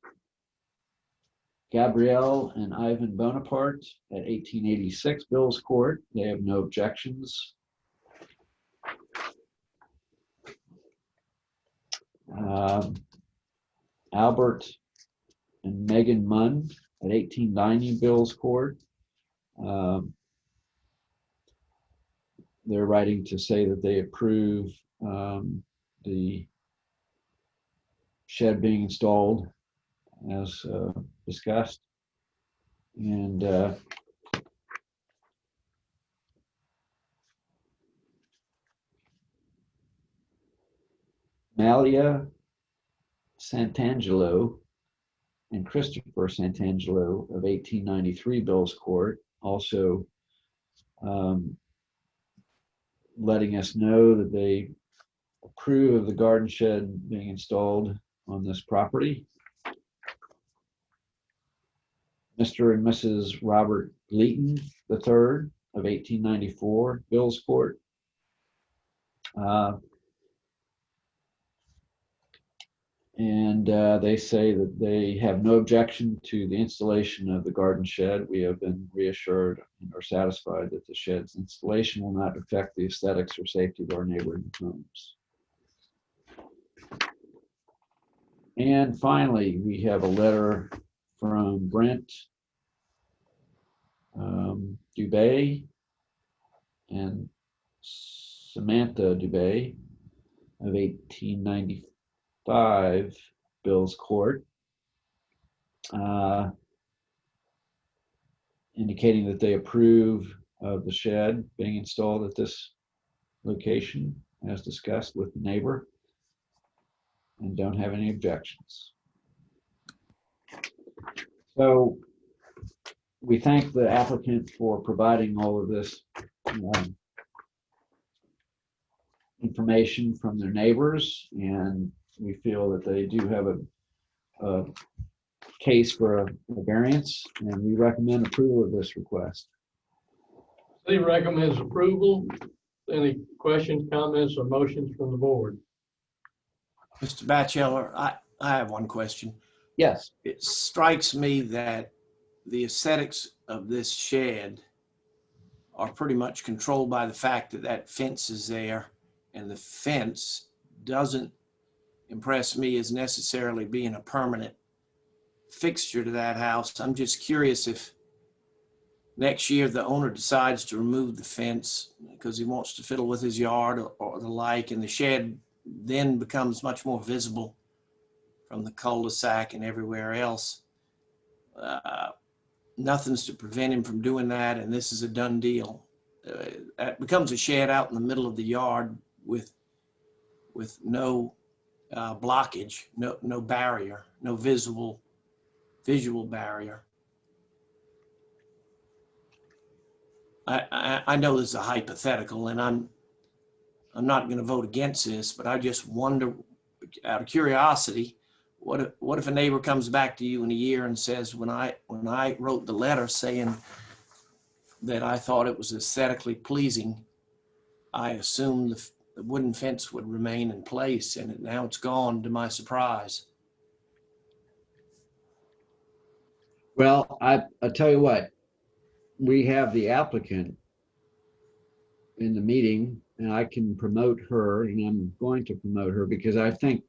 Gabrielle and Ivan Bonaparte at 1886 Bill's Court. They have no objections. Albert and Megan Munn at 1890 Bill's Court. They're writing to say that they approve the shed being installed as discussed. And Malia Santangelo and Christopher Santangelo of 1893 Bill's Court also letting us know that they approve of the garden shed being installed on this property. Mr. and Mrs. Robert Leeton III of 1894 Bill's Court. And they say that they have no objection to the installation of the garden shed. We have been reassured and are satisfied that the shed's installation will not affect the aesthetics or safety of our neighboring homes. And finally, we have a letter from Brent Dubé and Samantha Dubé of 1895 Bill's Court, indicating that they approve of the shed being installed at this location as discussed with the neighbor and don't have any objections. So we thank the applicant for providing all of this information from their neighbors, and we feel that they do have a case for a variance, and we recommend approval of this request. City recommends approval. Any questions, comments, or motions from the board? Mr. Batchelor, I have one question. Yes. It strikes me that the aesthetics of this shed are pretty much controlled by the fact that that fence is there, and the fence doesn't impress me as necessarily being a permanent fixture to that house. I'm just curious if next year the owner decides to remove the fence because he wants to fiddle with his yard or the like, and the shed then becomes much more visible from the cul-de-sac and everywhere else. Nothing's to prevent him from doing that, and this is a done deal. It becomes a shed out in the middle of the yard with no blockage, no barrier, no visual barrier. I know this is a hypothetical, and I'm not going to vote against this, but I just wonder, out of curiosity, what if a neighbor comes back to you in a year and says, when I wrote the letter saying that I thought it was aesthetically pleasing, I assumed the wooden fence would remain in place, and now it's gone to my surprise. Well, I tell you what, we have the applicant in the meeting, and I can promote her, and I'm going to promote her because I think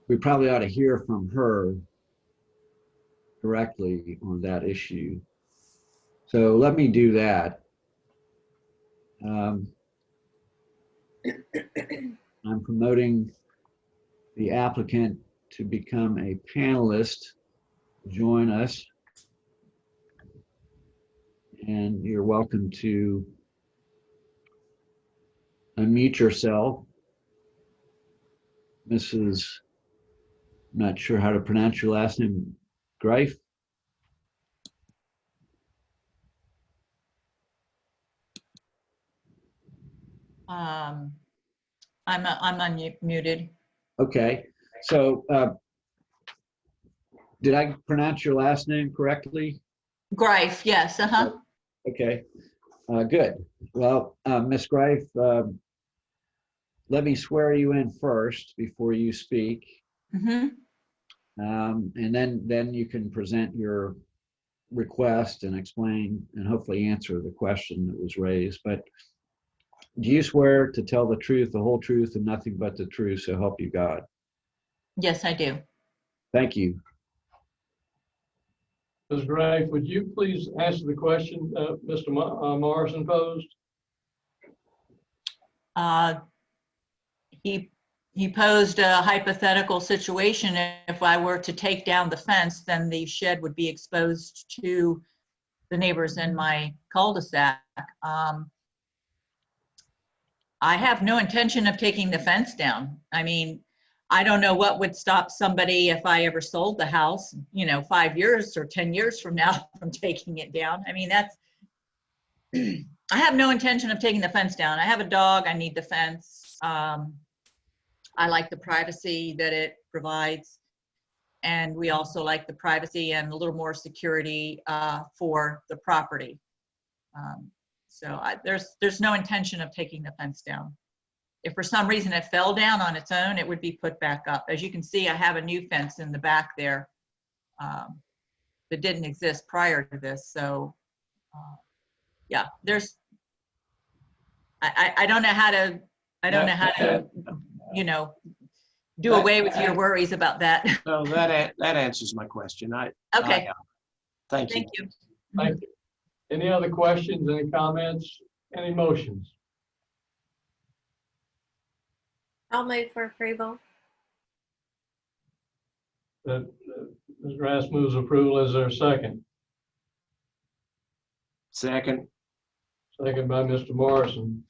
we probably ought to hear from her directly on that issue. So let me do that. I'm promoting the applicant to become a panelist, join us. And you're welcome to unmute yourself. Mrs. I'm not sure how to pronounce your last name, Greif? I'm unmuted. Okay, so did I pronounce your last name correctly? Greif, yes, Okay, good. Well, Ms. Greif, let me swear you in first before you speak. Mm-hmm. And then you can present your request and explain and hopefully answer the question that was raised. But do you swear to tell the truth, the whole truth, and nothing but the truth, so help you God? Yes, I do. Thank you. Ms. Gray, would you please answer the question Mr. Morrison posed? He posed a hypothetical situation. If I were to take down the fence, then the shed would be exposed to the neighbors in my cul-de-sac. I have no intention of taking the fence down. I mean, I don't know what would stop somebody if I ever sold the house, 5 years or 10 years from now from taking it down. I mean, that's, I have no intention of taking the fence down. I have a dog, I need the fence. I like the privacy that it provides. And we also like the privacy and a little more security for the property. So there's no intention of taking the fence down. If for some reason it fell down on its own, it would be put back up. As you can see, I have a new fence in the back there that didn't exist prior to this. So yeah, I don't know how to, do away with your worries about that. So that answers my question. Okay. Thank you. Thank you. Thank you. Any other questions, any comments, any motions? I'll move for approval. Ms. Grass moves approval. Is there a second? Second. Second by Mr. Morrison.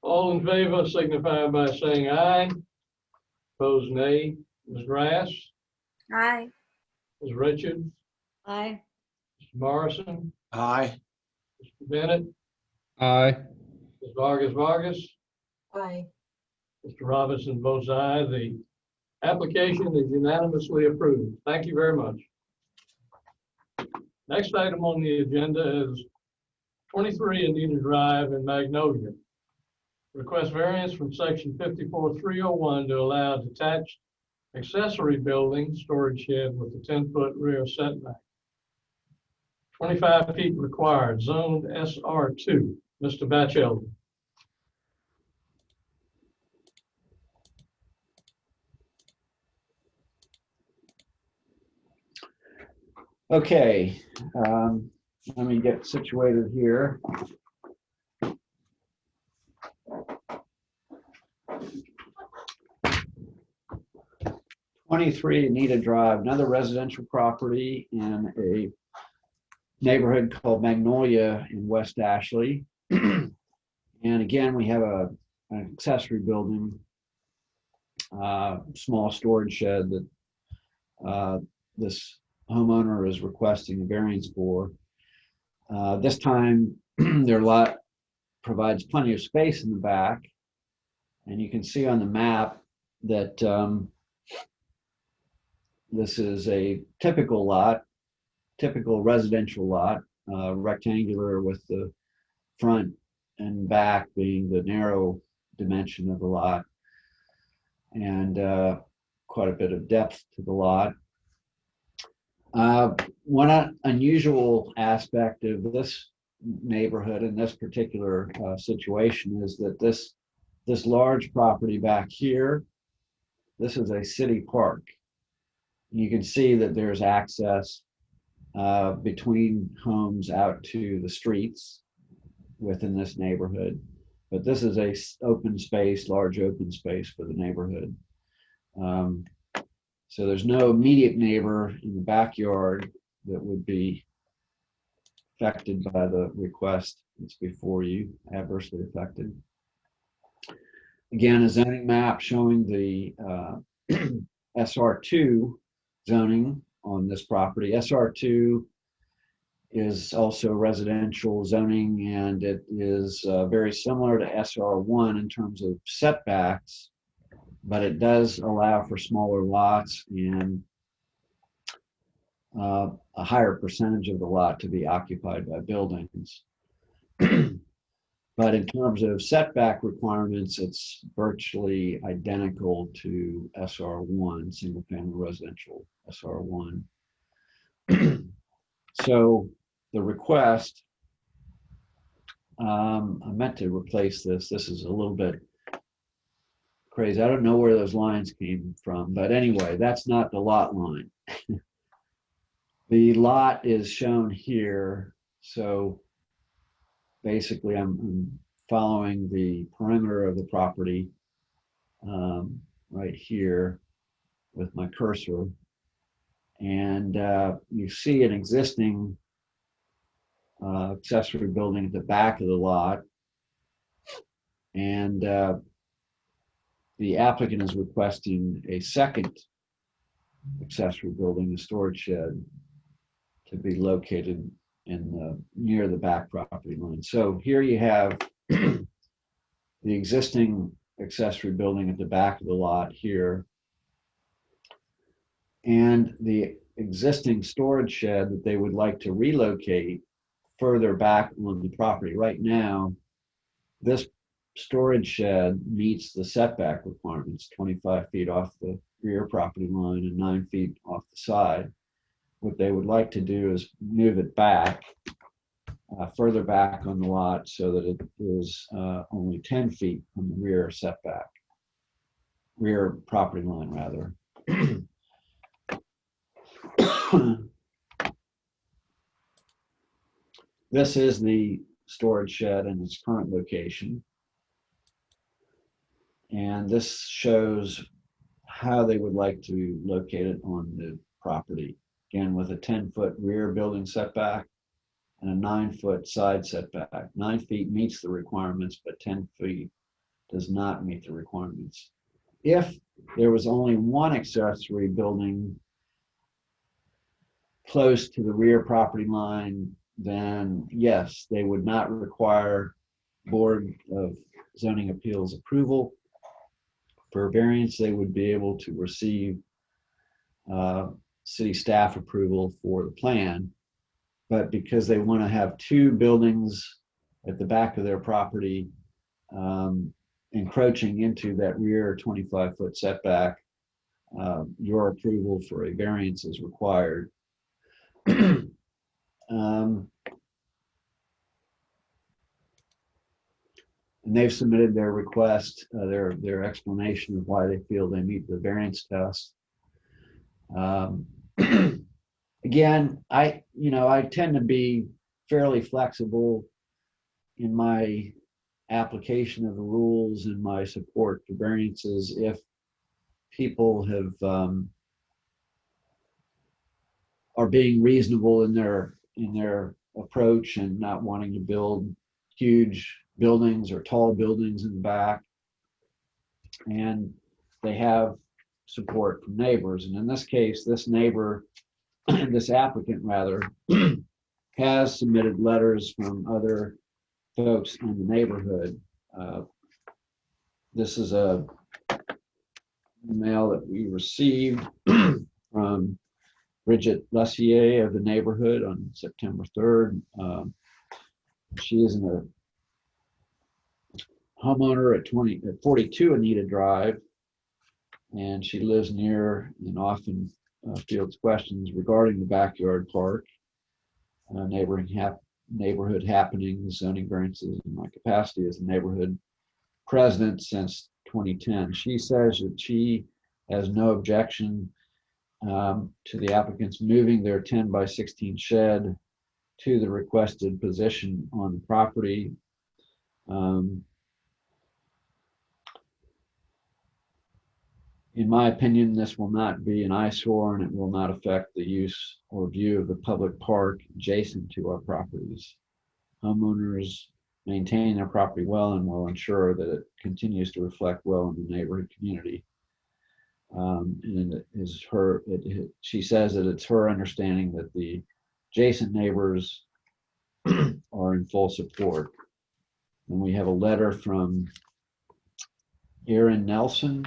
All in favor signify by saying aye. Opposed, nay. Ms. Grass? Aye. Ms. Richards? Aye. Mr. Morrison? Aye. Mr. Bennett? Aye. Ms. Vargas? Aye. Mr. Robinson votes aye. The application is unanimously approved. Thank you very much. Next item on the agenda is 23 Anita Drive in Magnolia. Request variance from section 54-301 to allow detached accessory building storage shed with a 10-foot rear setback. 25 feet required, zoned SR2. Mr. Batchelder. Okay. let me get situated here. '23 Anita Drive, another residential property in a neighborhood called Magnolia in West Ashley. And again, we have an accessory building, small storage shed that this homeowner is requesting a variance for. This time, their lot provides plenty of space in the back. And you can see on the map that this is a typical lot, typical residential lot, rectangular with the front and back being the narrow dimension of the lot, and quite a bit of depth to the lot. One unusual aspect of this neighborhood in this particular situation is that this large property back here, this is a city park. You can see that there's access between homes out to the streets within this neighborhood. But this is a open space, large open space for the neighborhood. So there's no immediate neighbor in the backyard that would be affected by the request that's before you, adversely affected. Again, a zoning map showing the SR2 zoning on this property. SR2 is also residential zoning, and it is very similar to SR1 in terms of setbacks, but it does allow for smaller lots and a higher percentage of the lot to be occupied by buildings. But in terms of setback requirements, it's virtually identical to SR1, single family residential SR1. So the request, I meant to replace this. This is a little bit crazy. I don't know where those lines came from, but anyway, that's not the lot line. The lot is shown here. So basically, I'm following the perimeter of the property right here with my cursor. And you see an existing accessory building at the back of the lot. And the applicant is requesting a second accessory building, a storage shed, to be located in near the back property line. So here you have the existing accessory building at the back of the lot here, and the existing storage shed that they would like to relocate further back on the property. Right now, this storage shed meets the setback requirements, 25 feet off the rear property line and 9 feet off the side. What they would like to do is move it back, further back on the lot, so that it is only 10 feet from the rear setback, rear property line rather. This is the storage shed in its current location. And this shows how they would like to locate it on the property. Again, with a 10-foot rear building setback and a 9-foot side setback. 9 feet meets the requirements, but 10 feet does not meet the requirements. If there was only one accessory building close to the rear property line, then yes, they would not require Board of Zoning Appeals approval for variance. They would be able to receive city staff approval for the plan. But because they want to have two buildings at the back of their property encroaching into that rear 25-foot setback, your approval for a variance is required. And they've submitted their request, their explanation of why they feel they meet the variance test. Again, I tend to be fairly flexible in my application of the rules and my support for variances if people have are being reasonable in their approach and not wanting to build huge buildings or tall buildings in the back, and they have support from neighbors. And in this case, this neighbor, this applicant rather, has submitted letters from other folks in the neighborhood. This is a email that we received from Bridget Lessier of the neighborhood on September 3rd. She is a homeowner at 42 Anita Drive, and she lives near and often fields questions regarding the backyard park, neighborhood happenings, zoning variances, and my capacity as a neighborhood president since 2010. She says that she has no objection to the applicants moving their 10 by 16 shed to the requested position on the property. In my opinion, this will not be an eyesore and it will not affect the use or view of the public park adjacent to our properties. Homeowners maintain their property well and will ensure that it continues to reflect well in the neighborhood community. And it is she says that it's her understanding that the adjacent neighbors are in full support. And we have a letter from Erin Nelson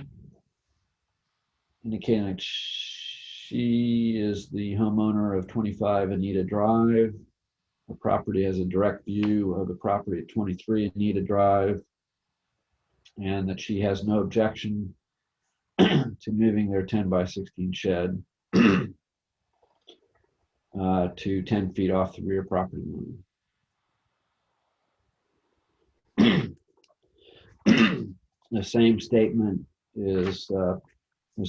indicating that she is the homeowner of 25 Anita Drive. The property has a direct view of the property at 23 Anita Drive, and that she has no objection to moving their 10 by 16 shed to 10 feet off the rear property line. The same statement was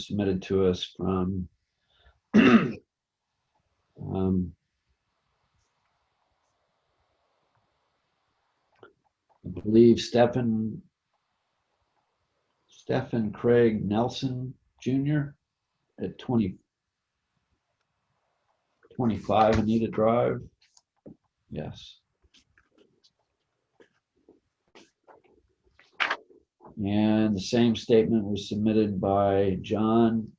submitted to us from I believe Stephen Craig Nelson Jr. at 25 Anita Drive. Yes. And the same statement was submitted by John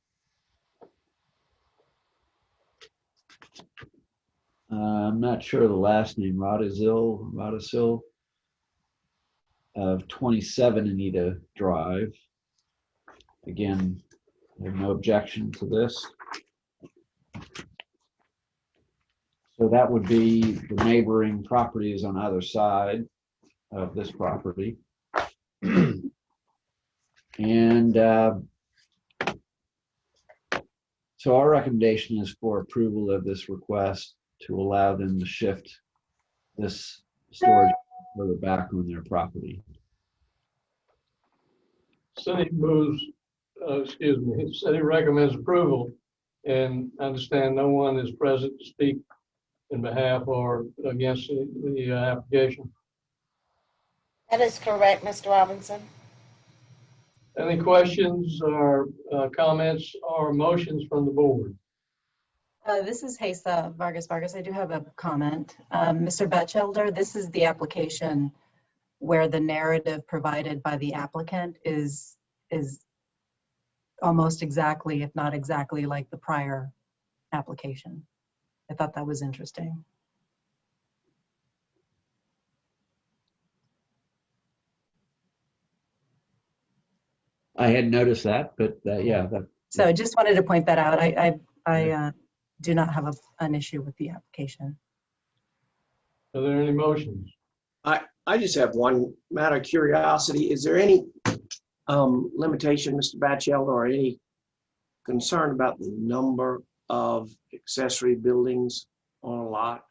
I'm not sure the last name, Radasil of 27 Anita Drive. Again, I have no objection to this. So that would be the neighboring properties on either side of this property. And so our recommendation is for approval of this request to allow them to shift this storage further back on their property. City moves, city recommends approval, and I understand no one is present to speak in behalf or against the application. That is correct, Mr. Robinson. Any questions or comments or motions from the board? This is Hesa Vargas. I do have a comment. Mr. Batchelder, this is the application where the narrative provided by the applicant is almost exactly, if not exactly, like the prior application. I thought that was interesting. I had noticed that, but yeah. So I just wanted to point that out. I do not have an issue with the application. Are there any motions? I just have one matter of curiosity. Is there any limitation, Mr. Batchelder, or any concern about the number of accessory buildings on a lot?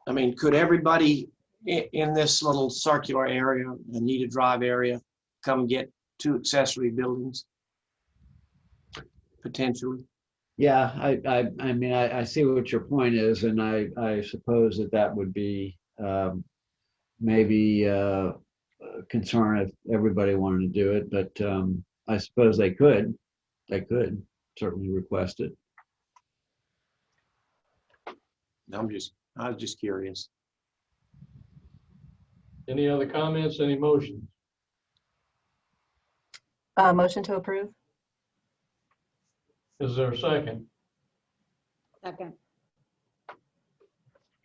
I mean, could everybody in this little circular area, Anita Drive area, come get 2 accessory buildings? potentially? Yeah, I mean, I see what your point is, and I suppose that would be maybe a concern if everybody wanted to do it, but I suppose they could certainly request it. I was just curious. Any other comments, any motions? Motion to approve? Is there a second? Second.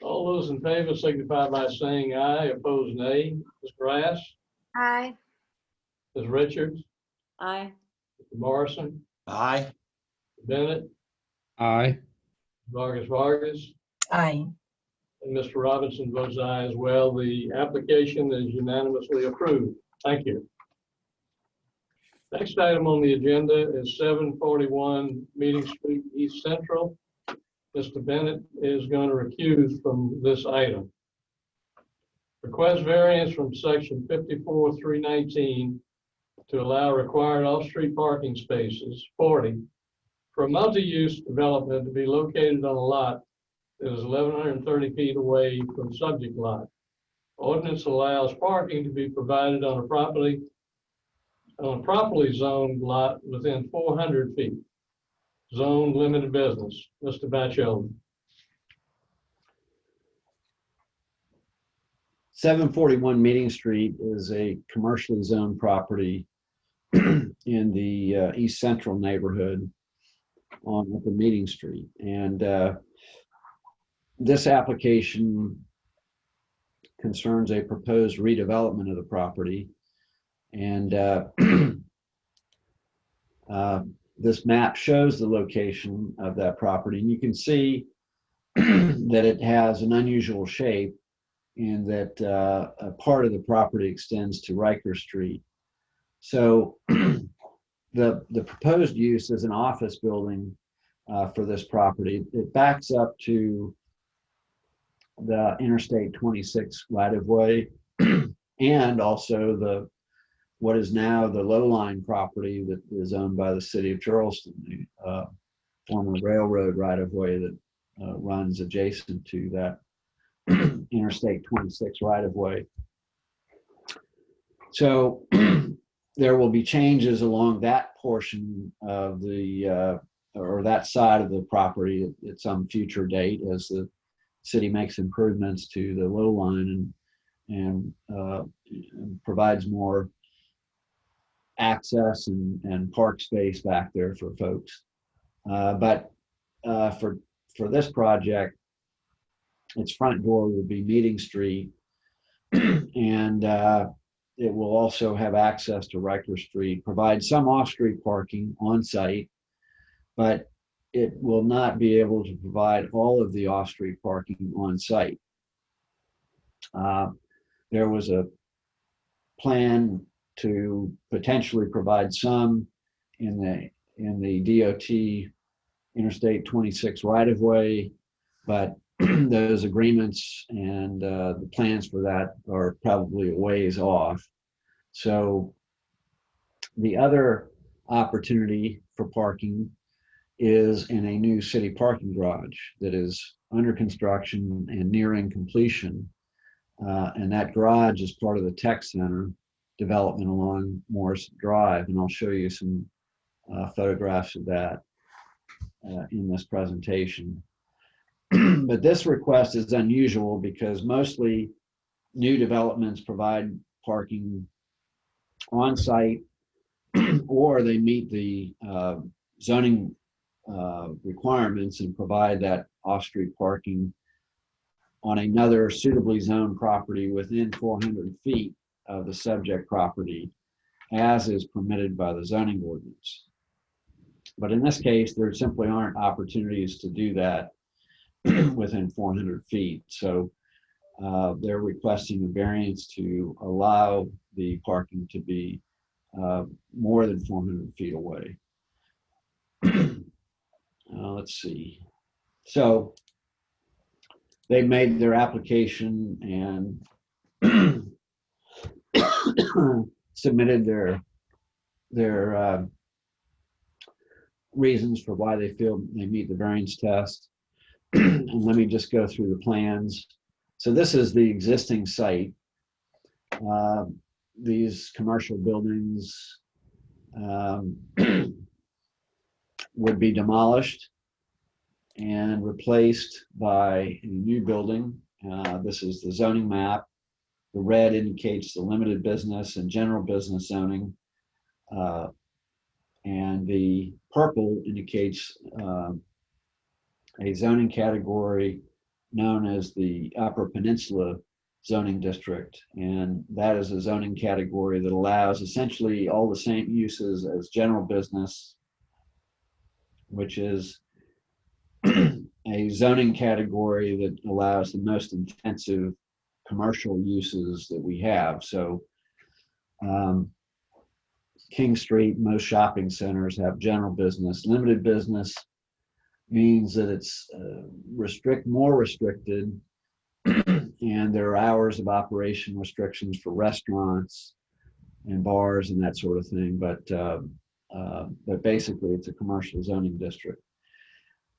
All those in favor signify by saying aye, opposed nay. Ms. Grass, Aye. Ms. Richards, Aye. Mr. Morrison, Aye. Bennett, Aye. Vargas, Aye. and Mr. Robinson votes aye as well. The application is unanimously approved. Thank you. Next item on the agenda is 741 Meeting Street East Central. Mr. Bennett is going to recuse from this item. Request variance from section 54-319 to allow required off-street parking spaces, 40, for a multi-use development to be located on a lot that is 1,130 feet away from subject lot. Ordinance allows parking to be provided on a properly zoned lot within 400 feet. Zone limited business. Mr. Batchelder. 741 Meeting Street is a commercially zoned property in the East Central neighborhood on Upper Meeting Street. And this application concerns a proposed redevelopment of the property. And this map shows the location of that property. And you can see that it has an unusual shape in that a part of the property extends to Riker Street. So the proposed use is an office building for this property. It backs up to the Interstate 26 right-of-way and also what is now the low-line property that is owned by the city of Charleston, the former railroad right-of-way that runs adjacent to that Interstate 26 right-of-way. So there will be changes along that portion of the, or that side of the property at some future date as the city makes improvements to the low line and provides more access and park space back there for folks. But for this project, its front door will be Meeting Street, and it will also have access to Riker Street, provide some off-street parking on site, but it will not be able to provide all of the off-street parking on site. There was a plan to potentially provide some in the DOT Interstate 26 right-of-way, but those agreements and the plans for that are probably a ways off. So the other opportunity for parking is in a new city parking garage that is under construction and nearing completion. And that garage is part of the tech center development along Morris Drive. And I'll show you some photographs of that in this presentation. But this request is unusual because mostly new developments provide parking on site or they meet the zoning requirements and provide that off-street parking on another suitably zoned property within 400 feet of the subject property, as is permitted by the zoning ordinance. But in this case, there simply aren't opportunities to do that within 400 feet. So they're requesting a variance to allow the parking to be more than 400 feet away. Let's see. So they made their application and submitted their reasons for why they feel they meet the variance test. And let me just go through the plans. So this is the existing site. These commercial buildings would be demolished and replaced by a new building. This is the zoning map. The red indicates the limited business and general business zoning. And the purple indicates a zoning category known as the Upper Peninsula zoning district. And that is a zoning category that allows essentially all the same uses as general business, which is a zoning category that allows the most intensive commercial uses that we have. So King Street, most shopping centers have general business. Limited business means that it's more restricted, and there are hours of operation restrictions for restaurants and bars and that sort of thing. But basically, it's a commercial zoning district.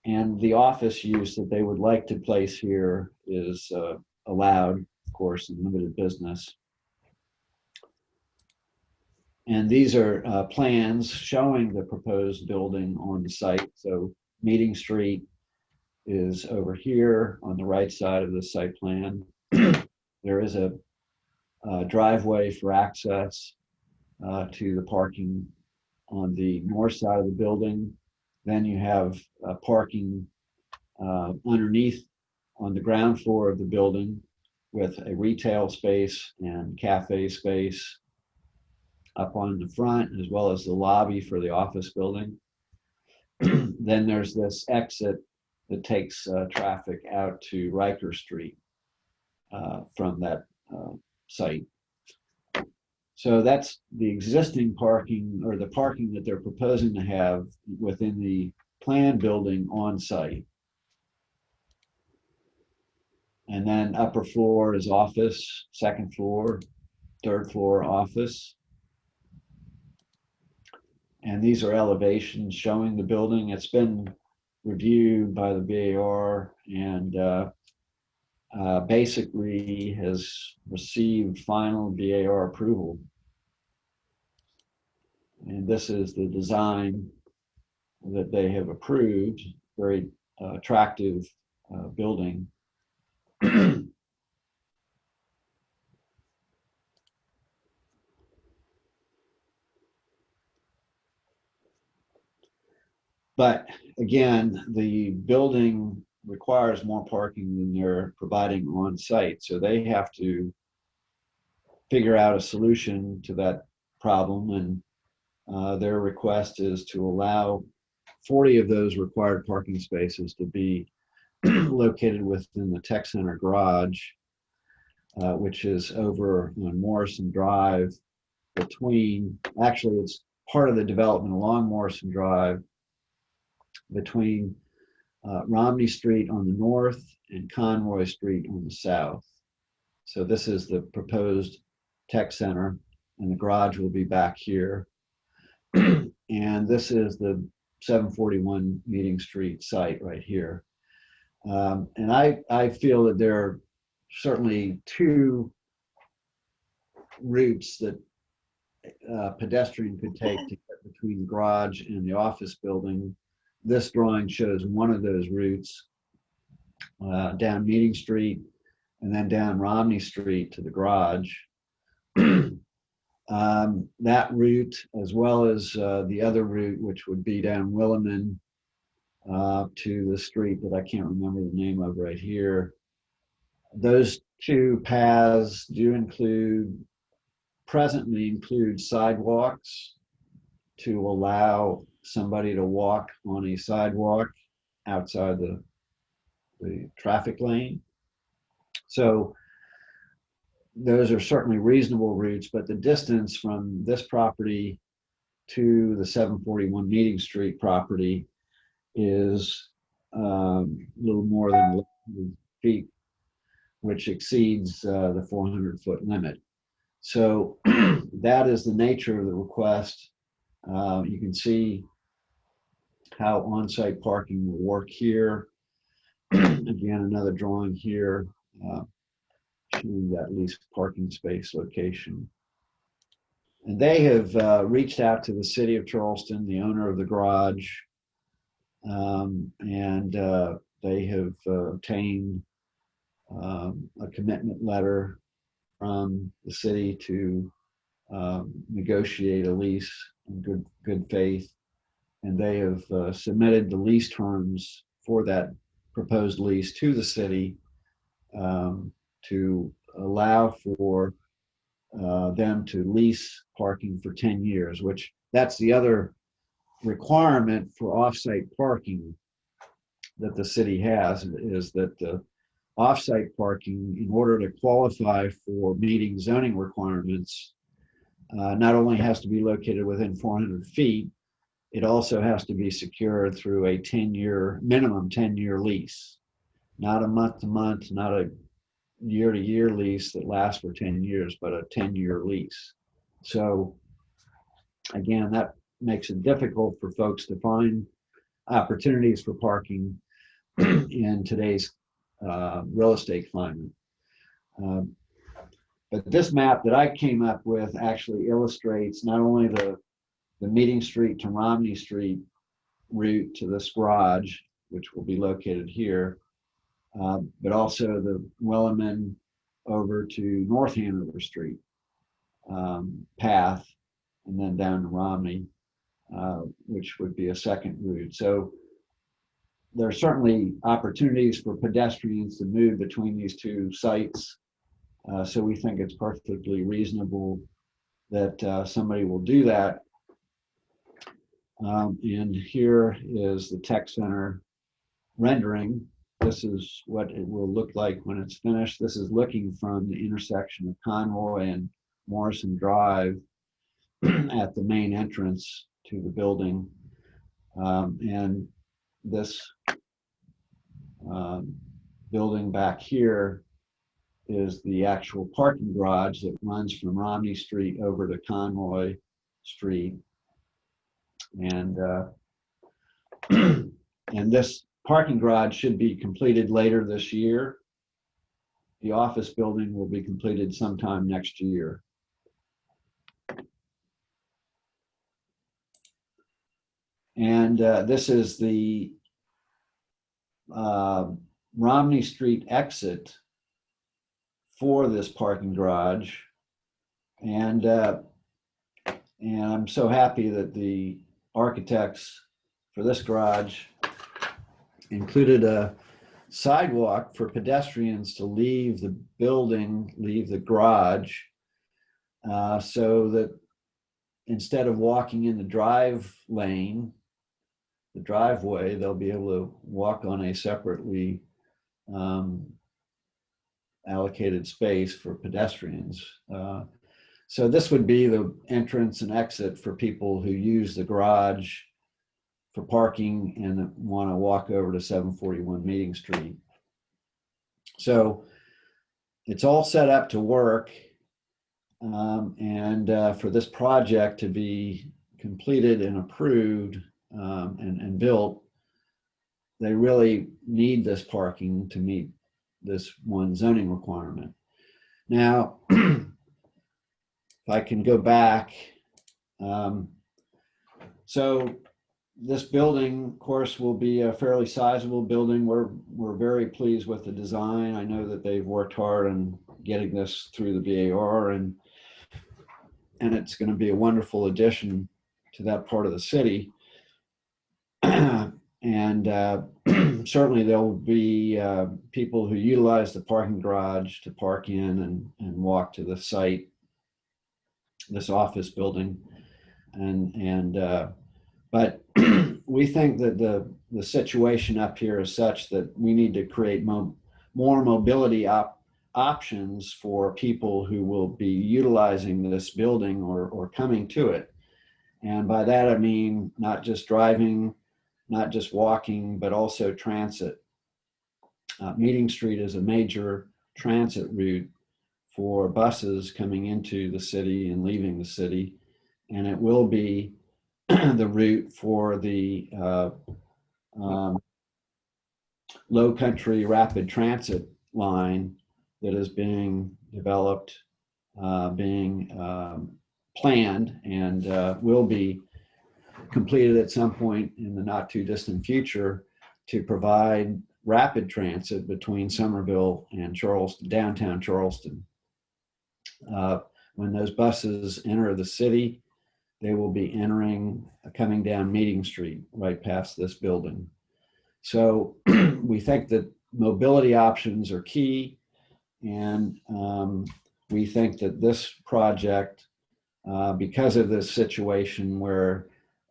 And the office use that they would like to place here is allowed, of course, in limited business. And these are plans showing the proposed building on the site. So Meeting Street is over here on the right side of the site plan. There is a driveway for access to the parking on the north side of the building. Then you have parking underneath on the ground floor of the building with a retail space and cafe space up on the front, as well as the lobby for the office building. Then there's this exit that takes traffic out to Riker Street from that site. So that's the existing parking, or the parking that they're proposing to have within the planned building on site. And then upper floor is office, second floor, third floor office. And these are elevations showing the building. It's been reviewed by the BAR and basically has received final BAR approval. And this is the design that they have approved. Very attractive building. But again, the building requires more parking than they're providing on site. So they have to figure out a solution to that problem. And their request is to allow 40 of those required parking spaces to be located within the tech center garage, which is over on Morrison Drive actually it's part of the development along Morrison Drive between Romney Street on the north and Conroy Street on the south. So this is the proposed tech center, and the garage will be back here. And this is the 741 Meeting Street site right here. And I feel that there are certainly two routes that pedestrian could take to get between the garage and the office building. This drawing shows one of those routes down Meeting Street and then down Romney Street to the garage. That route, as well as the other route, which would be down Williman to the street that I can't remember the name of right here. Those two paths do presently include sidewalks to allow somebody to walk on a sidewalk outside the traffic lane. So those are certainly reasonable routes, but the distance from this property to the 741 Meeting Street property is a little more than 100 feet, which exceeds the 400-foot limit. So that is the nature of the request. You can see how on-site parking will work here. Again, another drawing here showing that leased parking space location. And they have reached out to the city of Charleston, the owner of the garage, and they have obtained a commitment letter from the city to negotiate a lease in good faith. And they have submitted the lease terms for that proposed lease to the city to allow for them to lease parking for 10 years, which that's the other requirement for off-site parking that the city has, is that the off-site parking, in order to qualify for meeting zoning requirements, not only has to be located within 400 feet, it also has to be secured through a 10-year, minimum 10-year lease, not a month-to-month, not a year-to-year lease that lasts for 10 years, but a 10-year lease. So again, that makes it difficult for folks to find opportunities for parking in today's real estate climate. But this map that I came up with actually illustrates not only the Meeting Street to Romney Street route to this garage, which will be located here, but also the Wellerman over to North Hanover Street path, and then down to Romney, which would be a second route. So there are certainly opportunities for pedestrians to move between these two sites. So we think it's perfectly reasonable that somebody will do that. And here is the tech center rendering. This is what it will look like when it's finished. This is looking from the intersection of Conroy and Morrison Drive at the main entrance to the building. And this building back here is the actual parking garage that runs from Romney Street over to Conroy Street. And and this parking garage should be completed later this year. The office building will be completed sometime next year. And this is the Romney Street exit for this parking garage. And I'm so happy that the architects for this garage included a sidewalk for pedestrians to leave the building, leave the garage, so that instead of walking in the drive lane, the driveway, they'll be able to walk on a separately allocated space for pedestrians. So this would be the entrance and exit for people who use the garage for parking and want to walk over to 741 Meeting Street. So it's all set up to work, and for this project to be completed and approved and built, they really need this parking to meet this one zoning requirement. Now, if I can go back, so this building, of course, will be a fairly sizable building. We're very pleased with the design. I know that they've worked hard on getting this through the BAR, and it's going to be a wonderful addition to that part of the city. And certainly there will be people who utilize the parking garage to park in and walk to the site, this office building. But we think that the situation up here is such that we need to create more mobility options for people who will be utilizing this building or coming to it. And by that, I mean, not just driving, not just walking, but also transit. Meeting Street is a major transit route for buses coming into the city and leaving the city. And it will be the route for the low country rapid transit line that is being developed, being planned, and will be completed at some point in the not too distant future to provide rapid transit between Somerville and Charleston, downtown Charleston. When those buses enter the city, they will be coming down Meeting Street right past this building. So we think that mobility options are key, and we think that this project, because of this situation where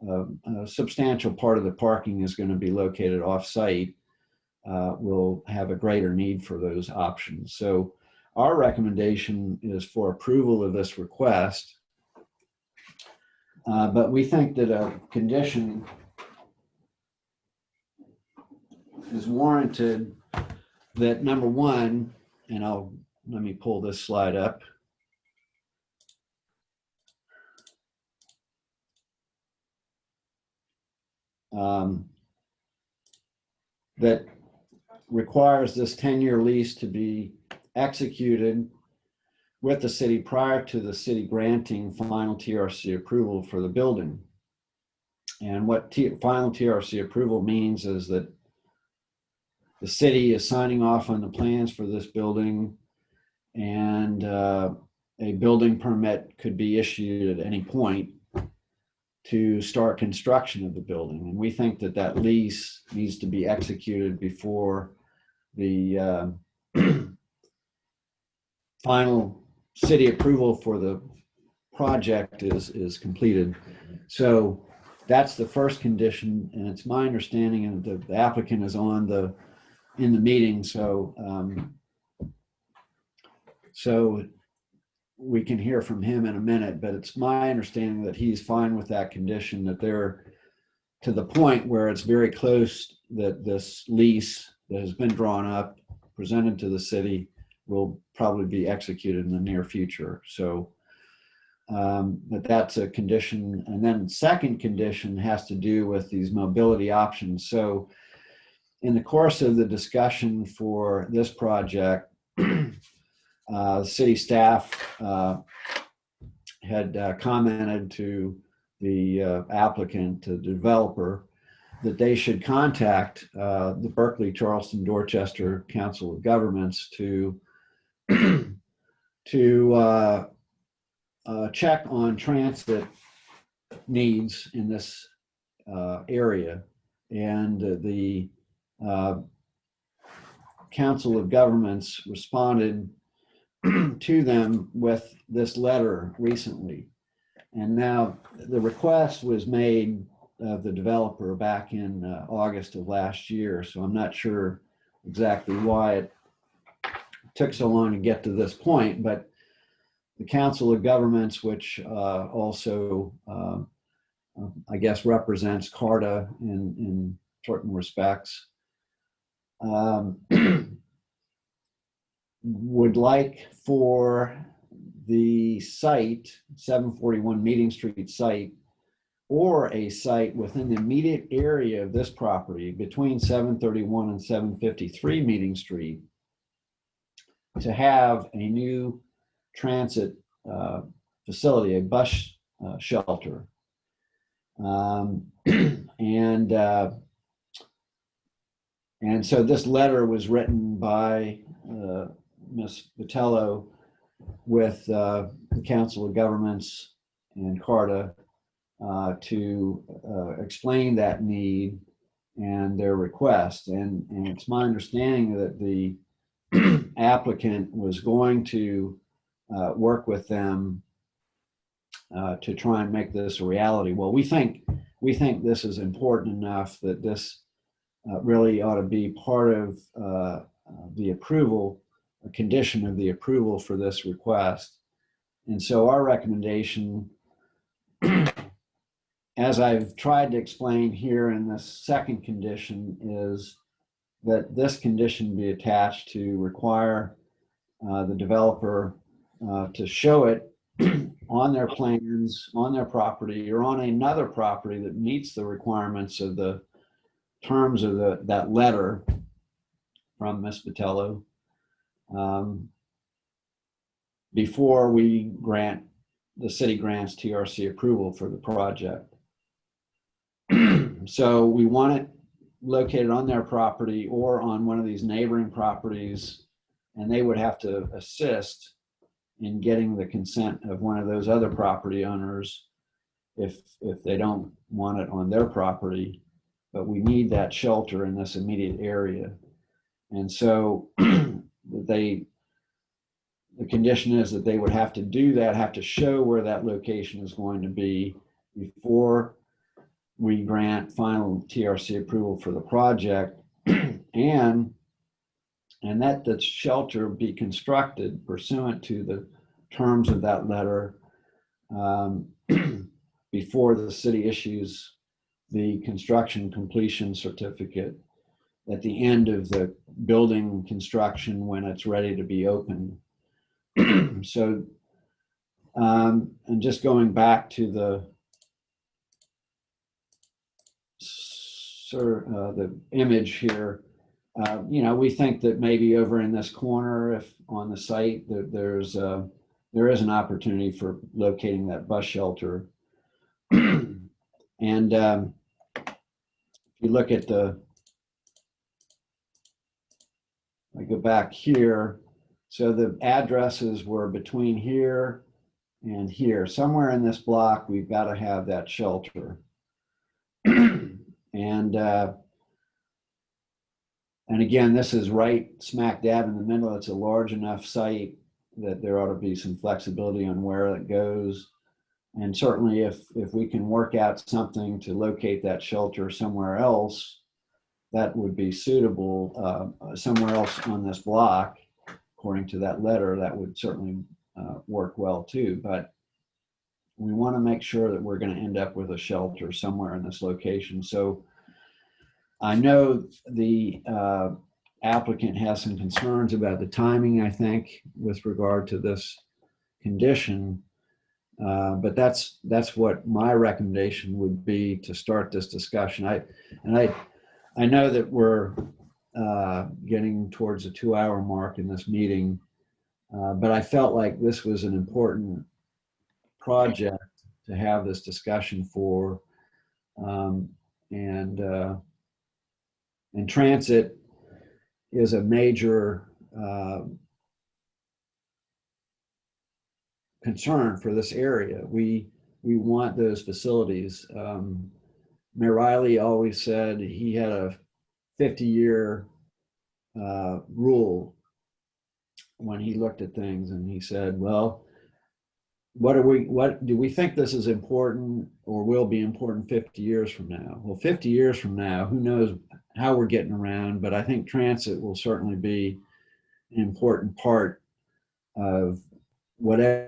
a substantial part of the parking is going to be located off-site, will have a greater need for those options. So our recommendation is for approval of this request, but we think that a condition is warranted that, number one, and let me pull this slide up. That requires this 10-year lease to be executed with the city prior to the city granting final TRC approval for the building. And what final TRC approval means is that the city is signing off on the plans for this building, and a building permit could be issued at any point to start construction of the building. And we think that that lease needs to be executed before the final city approval for the project is completed. So that's the first condition, and it's my understanding that the applicant is in the meeting, so we can hear from him in a minute, but it's my understanding that he's fine with that condition, that they're to the point where it's very close that this lease that has been drawn up, presented to the city, will probably be executed in the near future. So but that's a condition. And then second condition has to do with these mobility options. So in the course of the discussion for this project, city staff had commented to the applicant, to the developer, that they should contact the Berkeley, Charleston, Dorchester Council of Governments to check on transit needs in this area. And the Council of Governments responded to them with this letter recently. And now the request was made of the developer back in August of last year. So I'm not sure exactly why it took so long to get to this point, but the Council of Governments, which also, I guess, represents CARTA in certain respects, would like for the site, 741 Meeting Street site, or a site within the immediate area of this property between 731 and 753 Meeting Street, to have a new transit facility, a bus shelter. And so this letter was written by Ms. Vitello with the Council of Governments and CARTA to explain that need and their request. And it's my understanding that the applicant was going to work with them to try and make this a reality. Well, we think this is important enough that this really ought to be part of the approval, a condition of the approval for this request. And so our recommendation, as I've tried to explain here in this second condition, is that this condition be attached to require the developer to show it on their plans, on their property, or on another property that meets the requirements of the terms of that letter from Ms. Botello, before the city grants TRC approval for the project. So we want it located on their property or on one of these neighboring properties, and they would have to assist in getting the consent of one of those other property owners if they don't want it on their property. But we need that shelter in this immediate area. And so the condition is that they would have to do that, have to show where that location is going to be before we grant final TRC approval for the project, and that the shelter be constructed pursuant to the terms of that letter before the city issues the construction completion certificate at the end of the building construction when it's ready to be opened. So, and just going back to the image here, we think that maybe over in this corner, if on the site, there is an opportunity for locating that bus shelter. And if you look at I go back here, so the addresses were between here and here. Somewhere in this block, we've got to have that shelter. And again, this is right smack dab in the middle. It's a large enough site that there ought to be some flexibility on where it goes. And certainly if we can work out something to locate that shelter somewhere else, that would be suitable somewhere else on this block, according to that letter, that would certainly work well too. But we want to make sure that we're going to end up with a shelter somewhere in this location. So I know the applicant has some concerns about the timing, I think, with regard to this condition. But that's what my recommendation would be to start this discussion. I know that we're getting towards the 2-hour mark in this meeting, but I felt like this was an important project to have this discussion for, and transit is a major concern for this area. We want those facilities. Mayor Riley always said he had a 50-year rule when he looked at things, and he said, well, what do we think this is important or will be important 50 years from now? Well, 50 years from now, who knows how we're getting around, but I think transit will certainly be an important part of whatever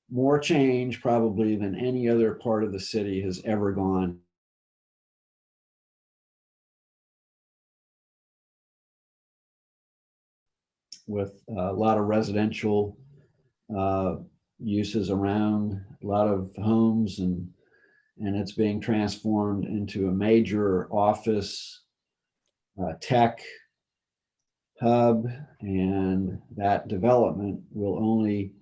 more change probably than any other part of the city has ever gone. With a lot of residential uses around, a lot of homes, and it's being transformed into a major office tech hub, and that development will only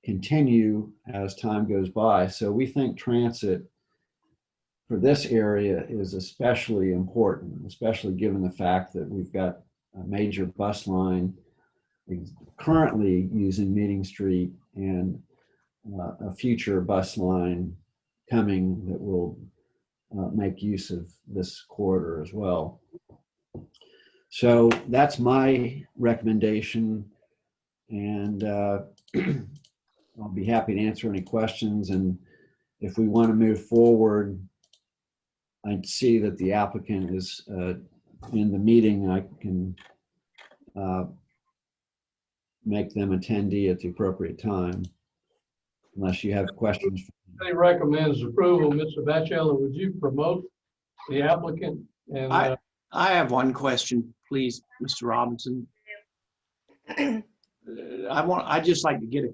continue as time goes by. So we think transit for this area is especially important, especially given the fact that we've got a major bus line currently using Meeting Street and a future bus line coming that will make use of this corridor as well. So that's my recommendation, and I'll be happy to answer any questions. And if we want to move forward, I see that the applicant is in the meeting. I can make them attendee at the appropriate time, unless you have questions. He recommends approval. Mr. Batchelor, would you promote the applicant and I have one question, please, Mr. Robinson. I'd just like to get a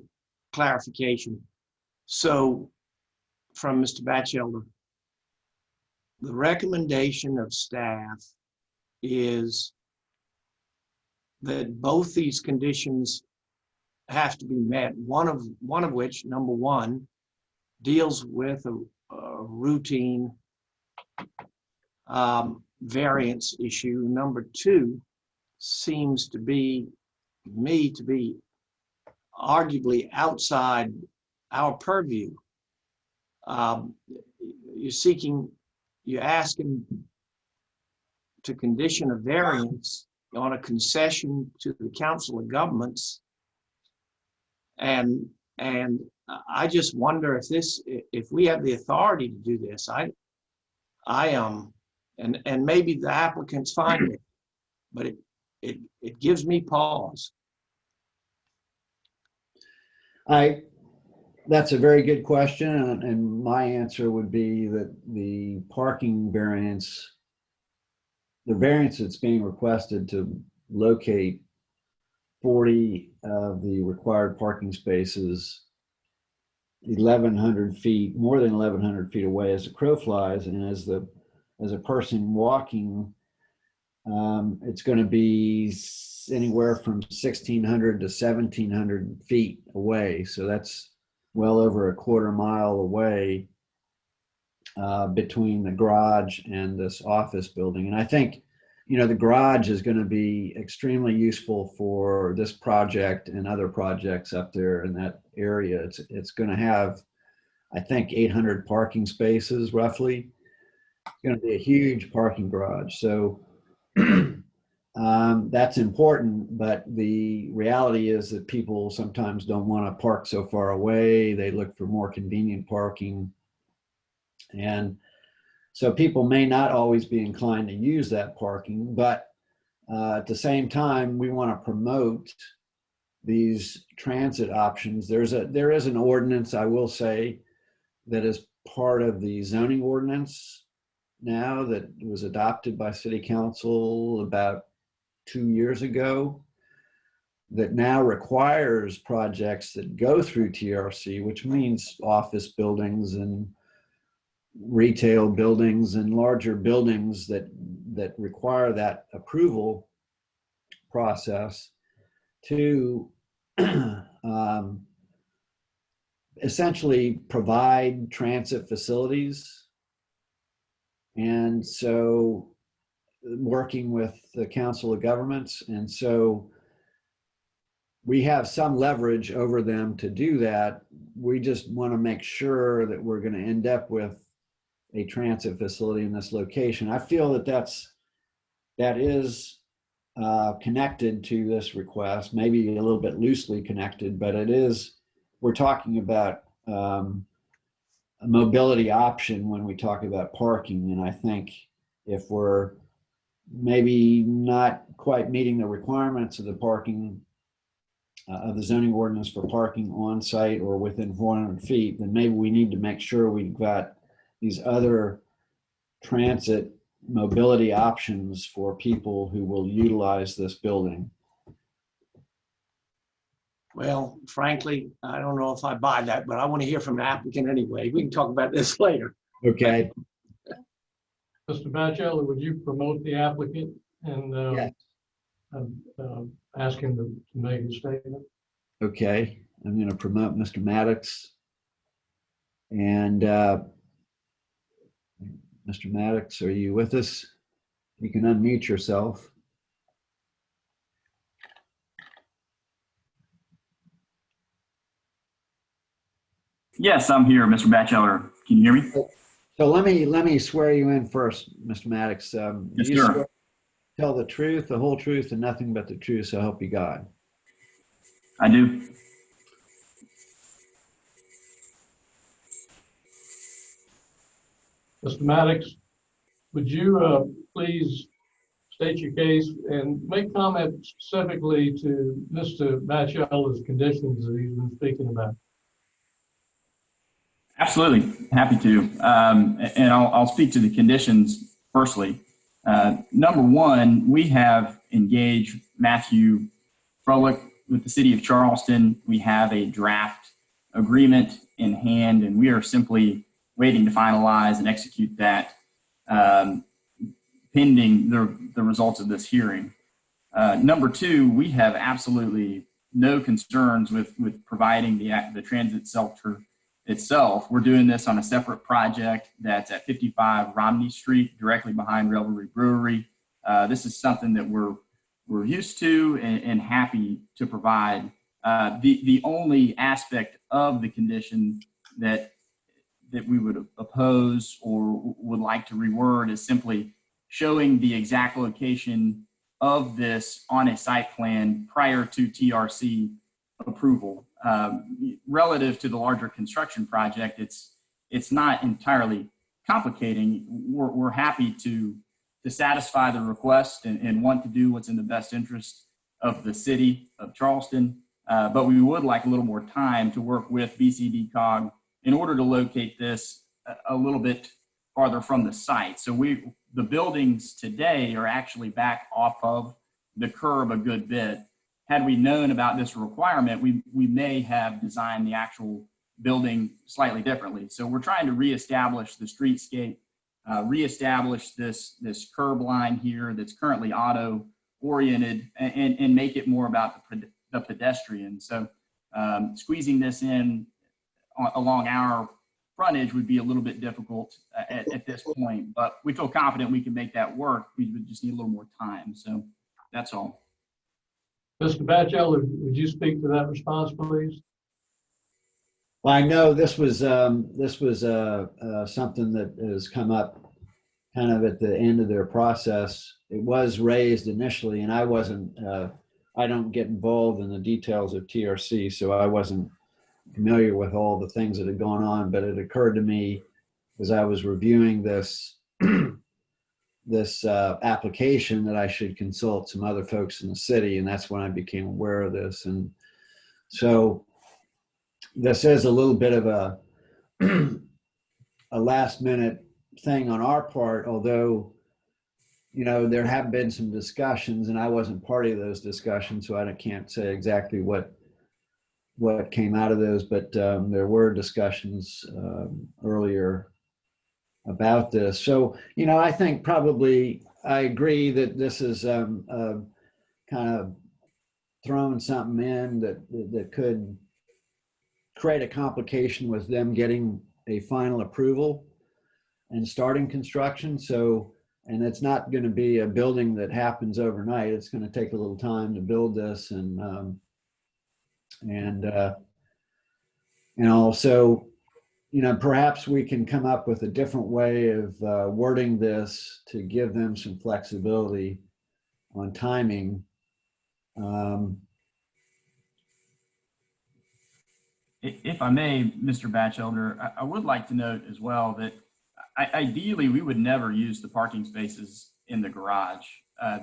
clarification. So from Mr. Batchelder, the recommendation of staff is that both these conditions have to be met. One of which, number one, deals with a routine variance issue. Number two seems to be arguably outside our purview. You're asking to condition a variance on a concession to the Council of Governments. And I just wonder if we have the authority to do this. And maybe the applicant's fine with it, but it gives me pause. That's a very good question, and my answer would be that the parking variance, the variance that's being requested to locate 40 of the required parking spaces 1,100 feet, more than 1,100 feet away as the crow flies, and as a person walking, it's going to be anywhere from 1,600 to 1,700 feet away. So that's well over a quarter mile away between the garage and this office building. And I think, the garage is going to be extremely useful for this project and other projects up there in that area. It's going to have, I think, 800 parking spaces roughly. It's going to be a huge parking garage. So that's important, but the reality is that people sometimes don't want to park so far away. They look for more convenient parking. And so people may not always be inclined to use that parking, but at the same time, we want to promote these transit options. There is an ordinance, I will say, that is part of the zoning ordinance now that was adopted by City Council about 2 years ago, that now requires projects that go through TRC, which means office buildings and retail buildings and larger buildings that require that approval process to essentially provide transit facilities. And so working with the Council of Governments, and so we have some leverage over them to do that. We just want to make sure that we're going to end up with a transit facility in this location. I feel that is connected to this request, maybe a little bit loosely connected, but we're talking about a mobility option when we talk about parking. And I think if we're maybe not quite meeting the requirements of the parking of the zoning ordinance for parking on site or within 400 feet, then maybe we need to make sure we've got these other transit mobility options for people who will utilize this building. Well, frankly, I don't know if I buy that, but I want to hear from the applicant anyway. We can talk about this later. Okay. Mr. Batchelder, would you promote the applicant and Yes. Ask him to make a statement? Okay. I'm going to promote Mr. Maddox. And Mr. Maddox, are you with us? You can unmute yourself. Yes, I'm here, Mr. Batchelder. Can you hear me? So let me swear you in first, Mr. Maddox. Yes, You sir. swear to tell the truth, the whole truth, and nothing but the truth, so help you God. I do. Mr. Maddox, would you please state your case and make comment specifically to Mr. Batchelder's conditions that he's been speaking about? Absolutely. Happy to. And I'll speak to the conditions firstly. Number one, we have engaged Matthew Froelich with the city of Charleston. We have a draft agreement in hand, and we are simply waiting to finalize and execute that pending the results of this hearing. Number two, we have absolutely no concerns with providing the transit shelter itself. We're doing this on a separate project that's at 55 Romney Street, directly behind Revelry Brewery. This is something that we're used to and happy to provide. The only aspect of the condition that we would oppose or would like to reword is simply showing the exact location of this on a site plan prior to TRC approval. Relative to the larger construction project, it's not entirely complicating. We're happy to satisfy the request and want to do what's in the best interest of the city of Charleston, but we would like a little more time to work with BCD-COG in order to locate this a little bit farther from the site. So the buildings today are actually back off of the curb a good bit. Had we known about this requirement, we may have designed the actual building slightly differently. So we're trying to reestablish the streetscape, reestablish this curb line here that's currently auto oriented, and make it more about the pedestrian. So squeezing this in along our frontage would be a little bit difficult at this point, but we feel confident we can make that work. We would just need a little more time. So that's all. Mr. Batchelder, would you speak to that response, please? Well, I know this was something that has come up kind of at the end of their process. It was raised initially, and I don't get involved in the details of TRC, so I wasn't familiar with all the things that had gone on, but it occurred to me as I was reviewing this application that I should consult some other folks in the city, and that's when I became aware of this. And so this is a little bit of a last minute thing on our part, although, you know, there have been some discussions, and I wasn't part of those discussions, so I can't say exactly what came out of those, but there were discussions earlier about this. So, you know, I think probably I agree that this is kind of throwing something in that could create a complication with them getting a final approval and starting construction. So, and it's not going to be a building that happens overnight. It's going to take a little time to build this, and also, you know, perhaps we can come up with a different way of wording this to give them some flexibility on timing. If I may, Mr. Batchelder, I would like to note as well that ideally we would never use the parking spaces in the garage.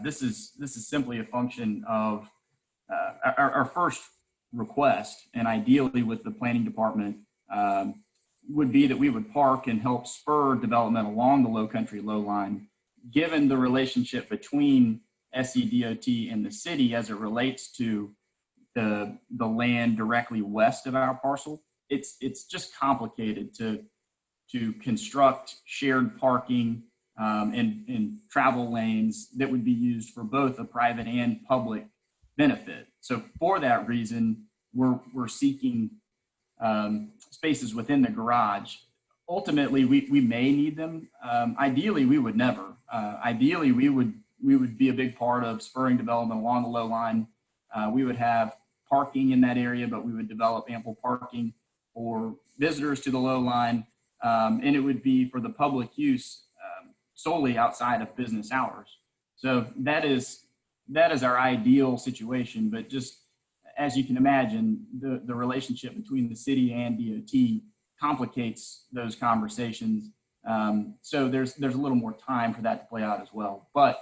This is simply a function of our first request, and ideally with the planning department, would be that we would park and help spur development along the low country low line. Given the relationship between SCDOT and the city as it relates to the land directly west of our parcel, it's just complicated to construct shared parking and travel lanes that would be used for both a private and public benefit. So for that reason, we're seeking spaces within the garage. Ultimately, we may need them. Ideally, we would never. Ideally, we would be a big part of spurring development along the low line. We would have parking in that area, but we would develop ample parking for visitors to the low line, and it would be for the public use solely outside of business hours. So that is our ideal situation, but just as you can imagine, the relationship between the city and DOT complicates those conversations. So there's a little more time for that to play out as well. But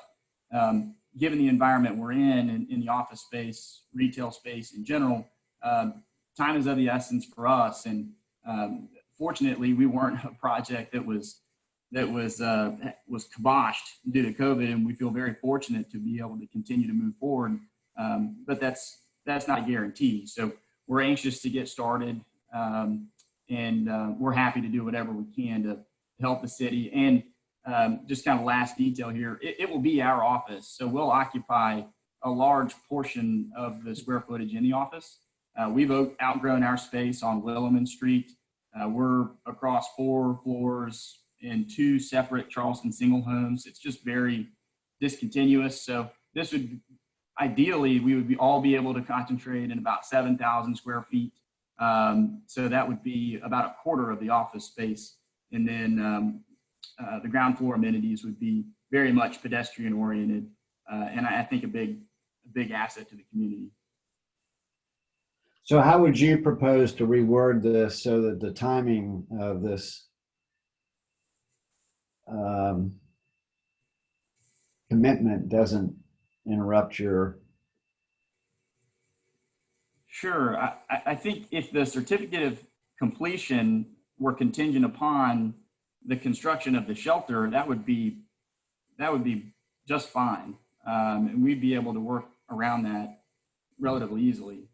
given the environment we're in the office space, retail space in general, time is of the essence for us. And fortunately, we weren't a project that was that was kiboshed due to COVID, and we feel very fortunate to be able to continue to move forward. But that's not a guarantee. So we're anxious to get started, and we're happy to do whatever we can to help the city. And just kind of last detail here, it will be our office, so we'll occupy a large portion of the square footage in the office. We've outgrown our space on Williman Street. We're across 4 floors in 2 separate Charleston single homes. It's just very discontinuous. So this would, ideally, we would all be able to concentrate in about 7,000 square feet. So that would be about a quarter of the office space. And then the ground floor amenities would be very much pedestrian oriented. And I think a big asset to the community. So how would you propose to reword this so that the timing of this commitment doesn't interrupt your? Sure. I think if the certificate of completion were contingent upon the construction of the shelter, that would be just fine. And we'd be able to work around that relatively easily.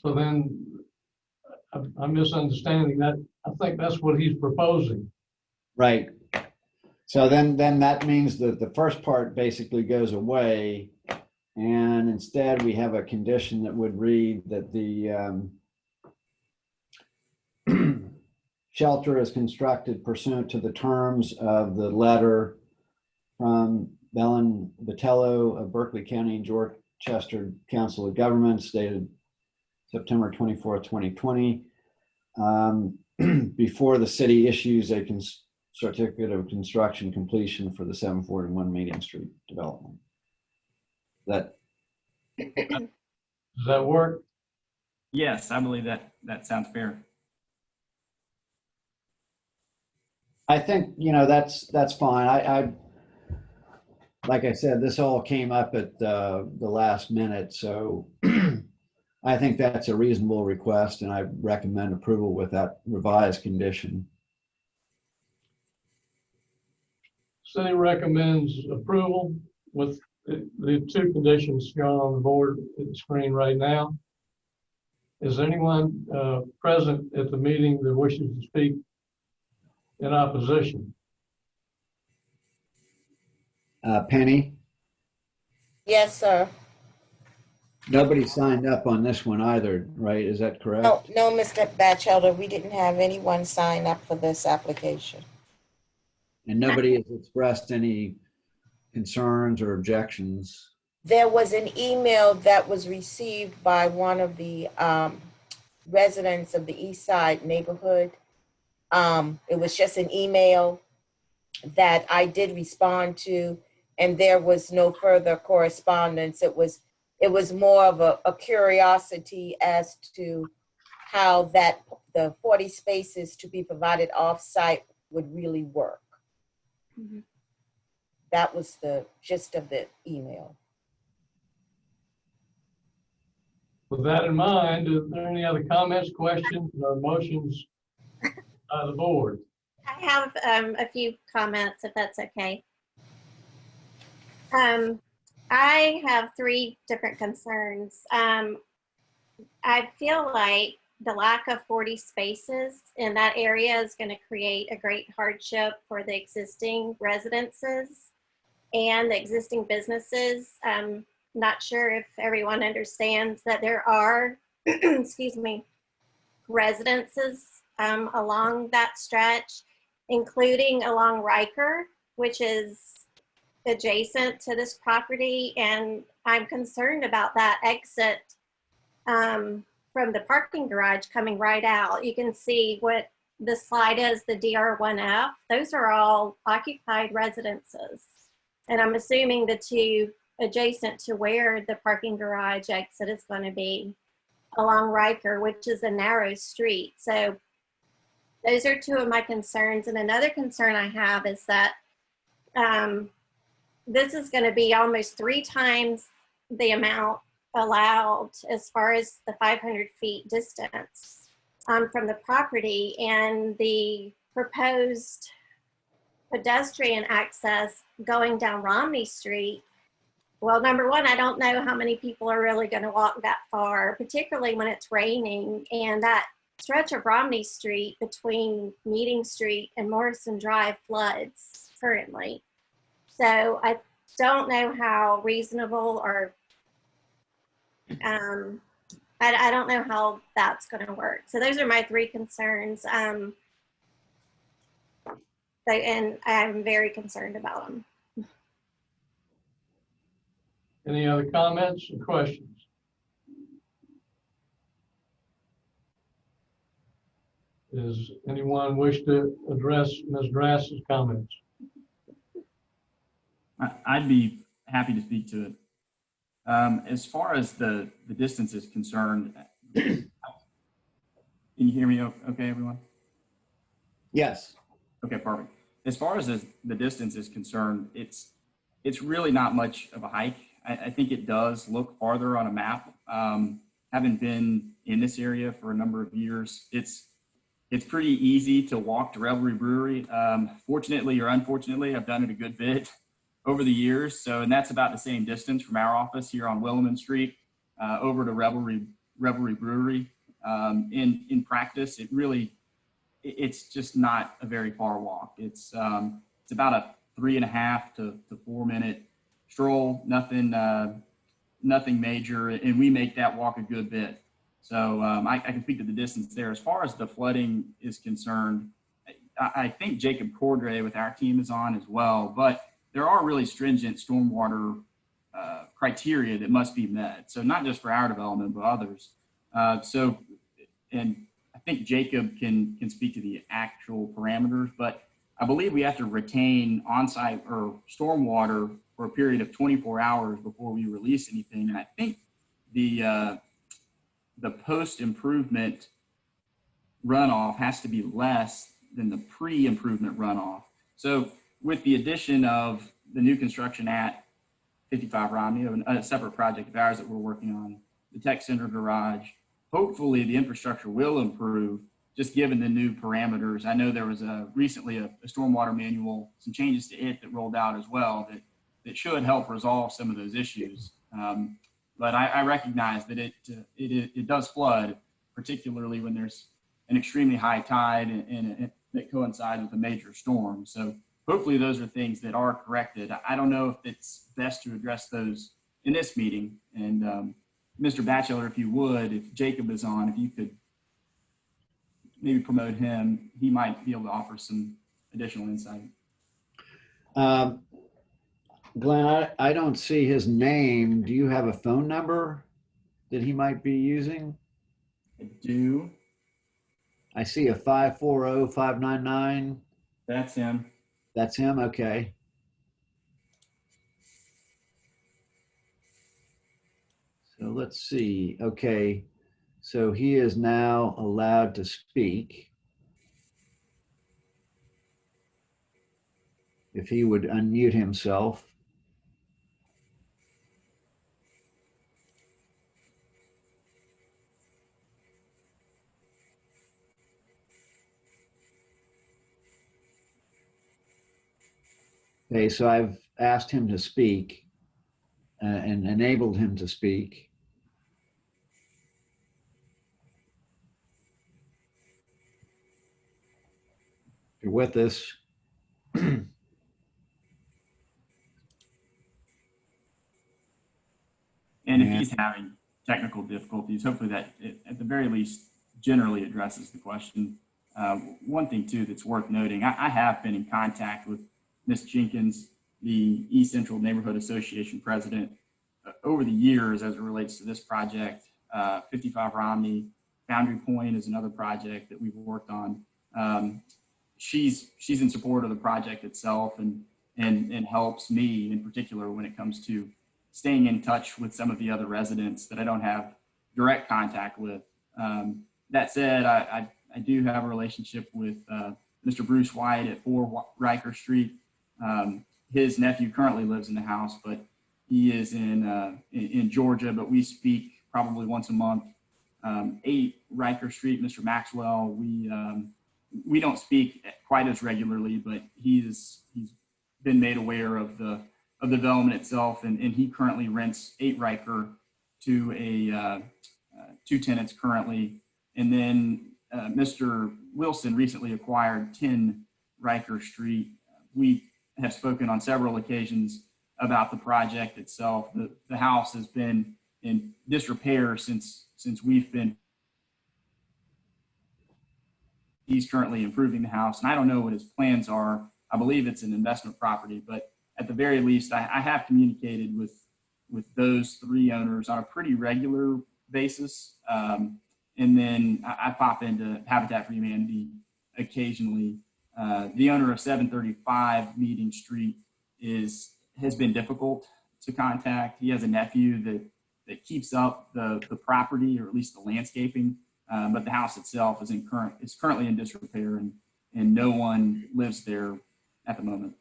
So then I'm misunderstanding that. I think that's what he's proposing. Right. So then that means that the first part basically goes away, and instead we have a condition that would read that the shelter is constructed pursuant to the terms of the letter from Belen Vitello of Berkeley County, Dorchester Council of Governments, dated September 24th, 2020, before the city issues a certificate of construction completion for the 741 Meeting Street development. Does that work? Yes, I believe that sounds fair. I think, that's fine. I like I said, this all came up at the last minute, so I think that's a reasonable request, and I recommend approval with that revised condition. City recommends approval with the 2 conditions shown on the board at the screen right now. Is anyone present at the meeting that wishes to speak in opposition? Penny, Yes, sir. nobody signed up on this one either, right? Is that correct? No, Mr. Batchelder, we didn't have anyone sign up for this application. And nobody has expressed any concerns or objections? There was an email that was received by one of the residents of the East Side neighborhood. It was just an email that I did respond to, and there was no further correspondence. It was more of a curiosity as to how the 40 spaces to be provided off-site would really work. Mhm. That was the gist of the email. With that in mind, is there any other comments, questions, or motions by the board? I have a few comments, if that's okay. I have 3 different concerns. I feel like the lack of 40 spaces in that area is going to create a great hardship for the existing residences and the existing businesses. I'm not sure if everyone understands that there are, excuse me, residences along that stretch, including along Riker, which is adjacent to this property. And I'm concerned about that exit from the parking garage coming right out. You can see what the slide is, the DR1F. Those are all occupied residences. And I'm assuming the 2 adjacent to where the parking garage exit is going to be along Riker, which is a narrow street. So those are 2 of my concerns. And another concern I have is that this is going to be almost 3 times the amount allowed as far as the 500 feet distance. from the property, and the proposed pedestrian access going down Romney Street. Well, number one, I don't know how many people are really going to walk that far, particularly when it's raining. And that stretch of Romney Street between Meeting Street and Morrison Drive floods currently. So I don't know how reasonable or I don't know how that's going to work. So those are my three concerns. And I'm very concerned about them. Any other comments or questions? Does anyone wish to address Ms. Drass's comments? I'd be happy to speak to it. As far as the distance is concerned, can you hear me okay, everyone? Yes. Okay, perfect. As far as the distance is concerned, it's really not much of a hike. I think it does look farther on a map. Having been in this area for a number of years, it's pretty easy to walk to Revelry Brewery. Fortunately or unfortunately, I've done it a good bit over the years. And that's about the same distance from our office here on Williman Street over to Revelry Brewery. In practice, it's just not a very far walk. It's about a 3.5 to 4 minute stroll, nothing major, and we make that walk a good bit. So I can speak to the distance there. As far as the flooding is concerned, I think Jacob Cordray with our team is on as well, but there are really stringent stormwater criteria that must be met. So not just for our development, but others. And I think Jacob can speak to the actual parameters, but I believe we have to retain on-site or stormwater for a period of 24 hours before we release anything. And I think the post-improvement runoff has to be less than the pre-improvement runoff. So with the addition of the new construction at 55 Romney, a separate project of ours that we're working on, the tech center garage, hopefully the infrastructure will improve just given the new parameters. I know there was recently a stormwater manual, some changes to it that rolled out as well that should help resolve some of those issues. But I recognize that it does flood, particularly when there's an extremely high tide and that coincides with a major storm. So hopefully those are things that are corrected. I don't know if it's best to address those in this meeting. And Mr. Batchelder, if you would, if Jacob is on, if you could maybe promote him, he might be able to offer some additional insight. Glenn, I don't see his name. Do you have a phone number that he might be using? I do. I see a 540-599. That's him. That's him? Okay. So let's see. Okay. So he is now allowed to speak. If he would unmute himself. Okay, so I've asked him to speak and enabled him to speak. If you're with us. And if he's having technical difficulties, hopefully that at the very least generally addresses the question. One thing too that's worth noting, I have been in contact with Ms. Jenkins, the East Central Neighborhood Association president, over the years as it relates to this project. 55 Romney, Boundary Point is another project that we've worked on. She's in support of the project itself and helps me in particular when it comes to staying in touch with some of the other residents that I don't have direct contact with. That said, I do have a relationship with Mr. Bruce White at 4 Riker Street. His nephew currently lives in the house, but he is in Georgia, but we speak probably once a month 8 Riker Street, Mr. Maxwell, we don't speak quite as regularly, but he's been made aware of the development itself, and he currently rents 8 Riker to 2 tenants currently. And then Mr. Wilson recently acquired 10 Riker Street. We have spoken on several occasions about the project itself. The house has been in disrepair since we've been. He's currently improving the house, and I don't know what his plans are. I believe it's an investment property, but at the very least, I have communicated with those 3 owners on a pretty regular basis. And then I pop into Habitat for Humanity occasionally. The owner of 735 Meeting Street has been difficult to contact. He has a nephew that keeps up the property, or at least the landscaping, but the house itself is currently in disrepair, and no one lives there at the moment.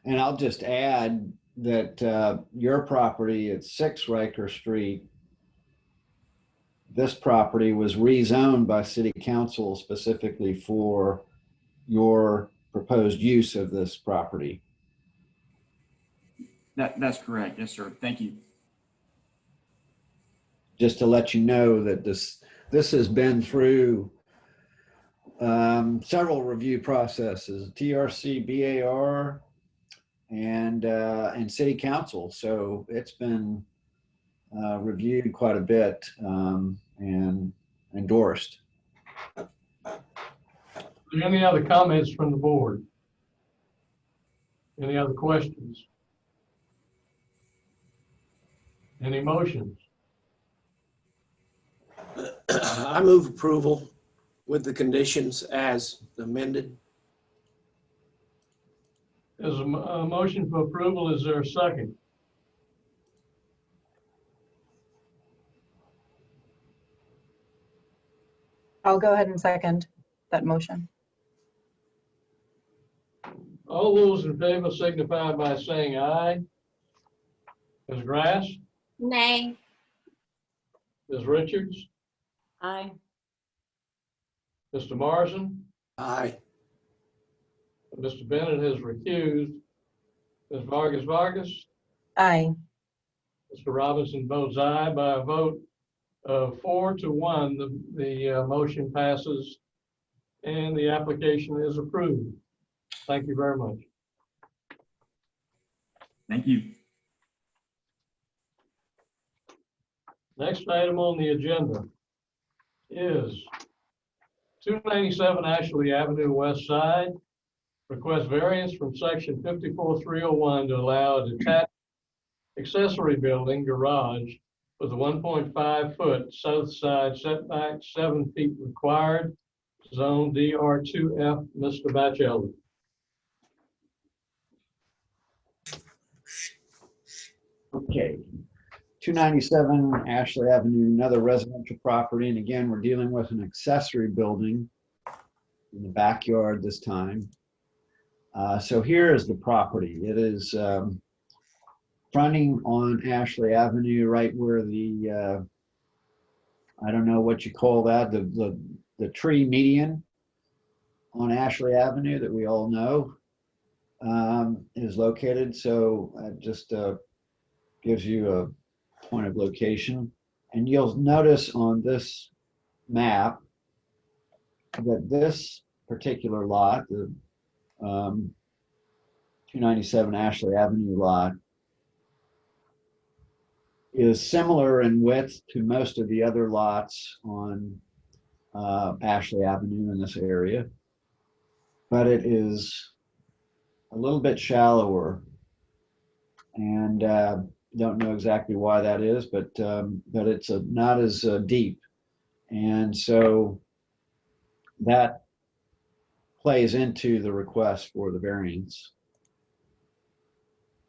And I'll just add that your property at 6 Riker Street, this property was rezoned by City Council specifically for your proposed use of this property. That's correct. Yes, sir. Thank you. Just to let you know that this has been through several review processes, TRC, BAR, and City Council. So it's been reviewed quite a bit and endorsed. Any other comments from the board? Any other questions? Any motions? I move approval with the conditions as amended. There's a motion for approval. Is there a second? I'll go ahead and second that motion. All those in favor signify by saying aye. Ms. Grass? Nay. Ms. Richards? Aye. Mr. Morrison? Aye. Mr. Bennett has recused. Ms. Vargas? Aye. Mr. Robinson votes aye. By a vote of 4 to 1, the motion passes and the application is approved. Thank you very much. Thank you. Next item on the agenda is 297 Ashley Avenue West Side. Request variance from section 54301 to allow a detached accessory building garage with a 1.5-foot south side setback, 7 feet required, zone DR2F. Mr. Batchelder. Okay, 297 Ashley Avenue, another residential property. And again, we're dealing with an accessory building in the backyard this time. So here is the property. It is fronting on Ashley Avenue, right where the, I don't know what you call that, the tree median on Ashley Avenue that we all know is located. So just gives you a point of location. And you'll notice on this map that this particular lot, the 297 Ashley Avenue lot, is similar in width to most of the other lots on Ashley Avenue in this area, but it is a little bit shallower, and don't know exactly why that is, but it's not as deep, and so that plays into the request for the variance.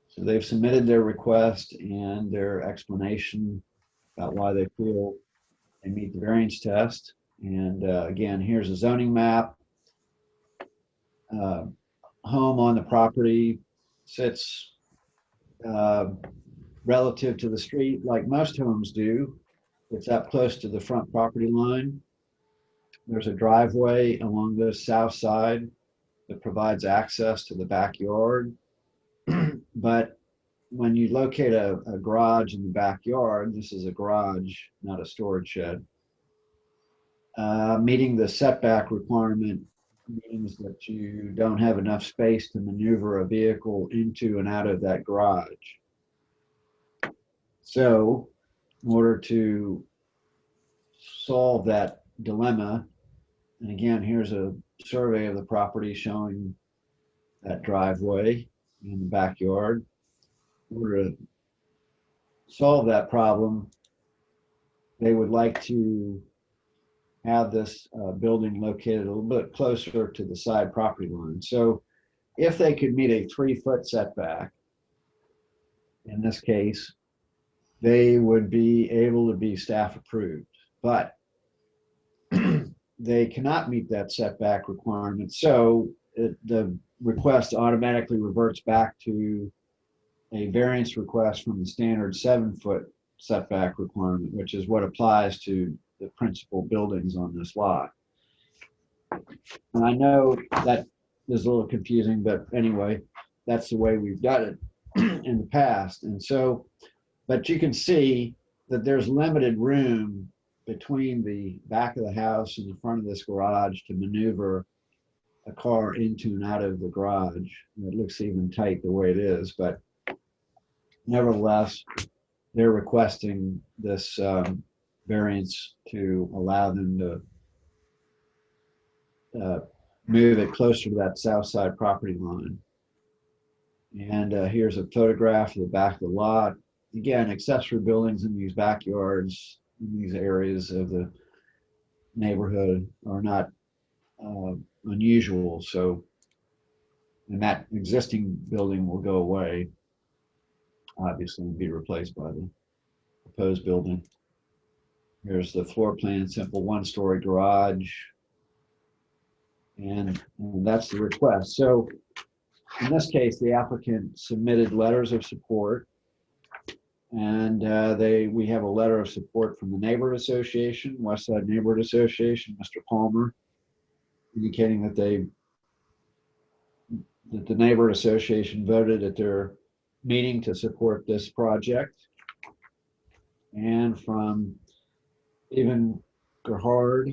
So they've submitted their request and their explanation about why they feel they meet the variance test. And again, here's a zoning map. Home on the property sits relative to the street like most homes do. It's up close to the front property line. There's a driveway along the south side that provides access to the backyard. But when you locate a garage in the backyard, this is a garage, not a storage shed, meeting the setback requirement means that you don't have enough space to maneuver a vehicle into and out of that garage. So in order to solve that dilemma, and again, here's a survey of the property showing that driveway in the backyard. In order to solve that problem, they would like to have this building located a little bit closer to the side property line. So if they could meet a 3-foot setback, in this case, they would be able to be staff approved. But they cannot meet that setback requirement. So the request automatically reverts back to a variance request from the standard 7-foot setback requirement, which is what applies to the principal buildings on this lot. And I know that is a little confusing, but anyway, that's the way we've done it in the past. And so, but you can see that there's limited room between the back of the house and the front of this garage to maneuver a car into and out of the garage. And it looks even tight the way it is, but nevertheless, they're requesting this variance to allow them to move it closer to that south side property line. And here's a photograph of the back of the lot. Again, accessory buildings in these backyards, in these areas of the neighborhood are not unusual. So, and that existing building will go away, obviously, and be replaced by the proposed building. Here's the floor plan, simple 1-story garage. And that's the request. So in this case, the applicant submitted letters of support, and we have a letter of support from the Neighborhood Association, Westside Neighborhood Association, Mr. Palmer, indicating that the Neighborhood Association voted at their meeting to support this project. And from Stephen Gerhard,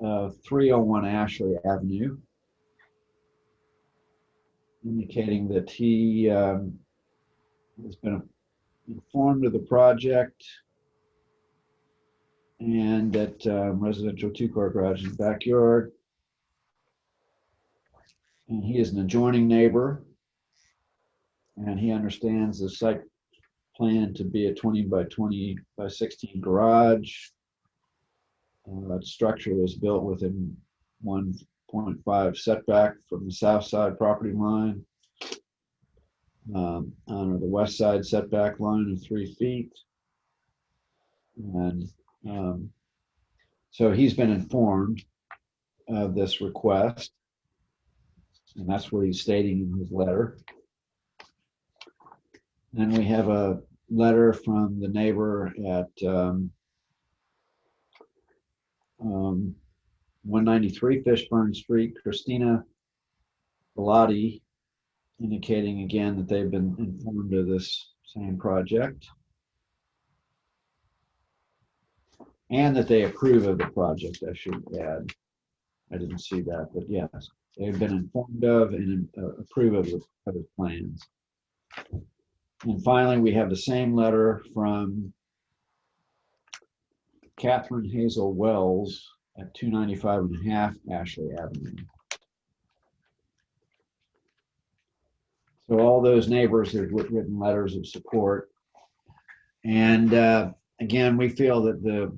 301 Ashley Avenue, indicating that he has been informed of the project and that residential 2-car garage in the backyard. And he is an adjoining neighbor, and he understands the site plan to be a 20 by 20 by 16 garage. Structure was built within 1.5 setback from the south side property line, on the west side setback line of 3 feet. And so he's been informed of this request, and that's what he's stating in his letter. Then we have a letter from the neighbor at 193 Fishburne Street, Christina Bellotti, indicating again that they've been informed of this same project and that they approve of the project, I should add. I didn't see that, but yes, they've been informed of and approve of the plans. And finally, we have the same letter from Catherine Hazel Wells at 295.5 Ashley Avenue. So all those neighbors have written letters of support. And again, we feel that the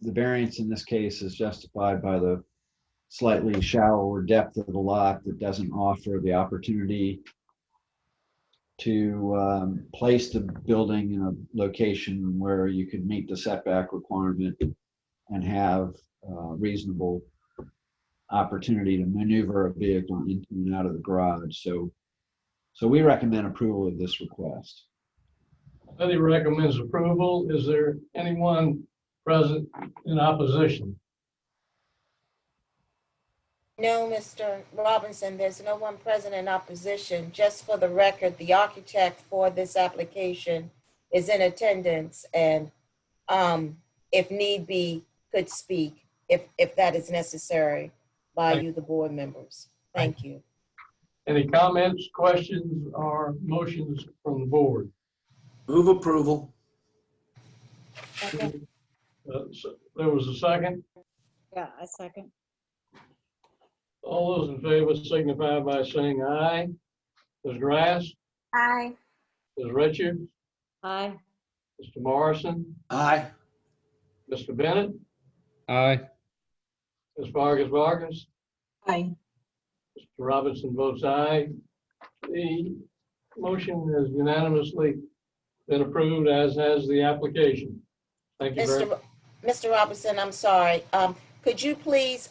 variance in this case is justified by the slightly shallower depth of the lot that doesn't offer the opportunity to place the building in a location where you could meet the setback requirement and have reasonable opportunity to maneuver a vehicle into and out of the garage. So we recommend approval of this request. Committee recommends approval. Is there anyone present in opposition? No, Mr. Robinson, there's no one present in opposition. Just for the record, the architect for this application is in attendance and if need be, could speak if that is necessary by you, the board members. Thank you. Any comments, questions, or motions from the board? Move approval. Okay. So there was a second. Yeah, I second. All those in favor signify by saying aye. Ms. Grass, Aye. Ms. Richards, Aye. Mr. Morrison, Aye. Mr. Bennett, Aye. Ms. Vargas, Aye. Mr. Robinson votes aye. The motion has unanimously been approved, as has the application. Thank you very much. Mr. Robinson, I'm sorry. Could you please,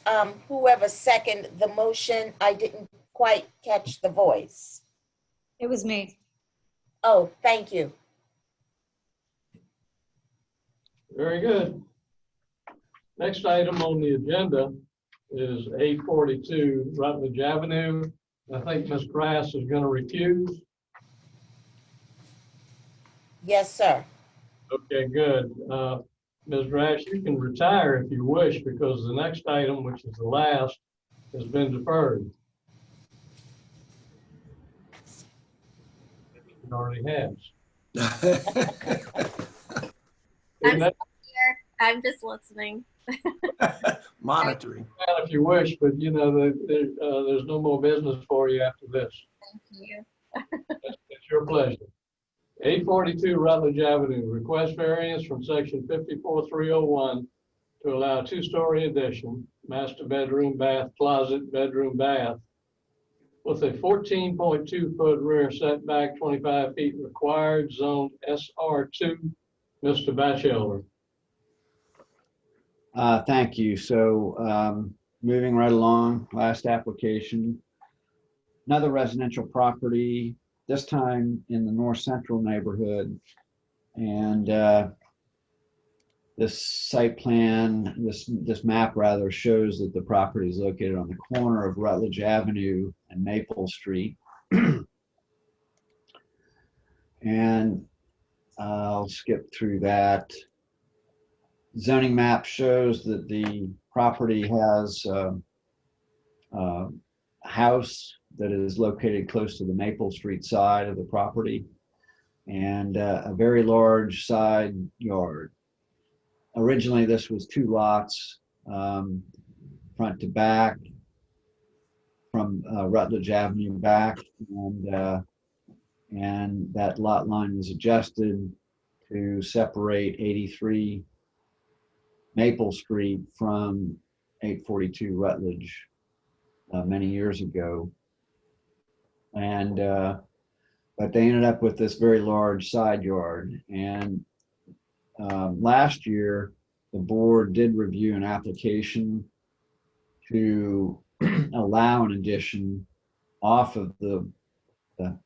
whoever seconded the motion, I didn't quite catch the voice. It was me. Oh, thank you. Very good. Next item on the agenda is 842 Rutledge Avenue. I think Ms. Grass is going to recuse. Yes, sir. Okay, good. Ms. Grass, you can retire if you wish, because the next item, which is the last, has been deferred. It already has. I'm still here. I'm just listening. Monitoring. If you wish, but you know, there's no more business for you after this. Thank you. It's your pleasure. 842 Rutledge Avenue, request variance from section 54301 to allow a two-story addition, master bedroom, bath, closet, bedroom, bath, with a 14.2-foot rear setback, 25 feet required, zone SR2. Mr. Batchelder. Thank you. So moving right along, last application, another residential property, this time in the north central neighborhood. And this site plan, this map rather, shows that the property is located on the corner of Rutledge Avenue and Maple Street. And I'll skip through that. Zoning map shows that the property has a house that is located close to the Maple Street side of the property and a very large side yard. Originally, this was 2 lots, front to back, from Rutledge Avenue back, and that lot line was adjusted to separate 83 Maple Street from 842 Rutledge many years ago. And but they ended up with this very large side yard. And last year, the board did review an application to allow an addition off of the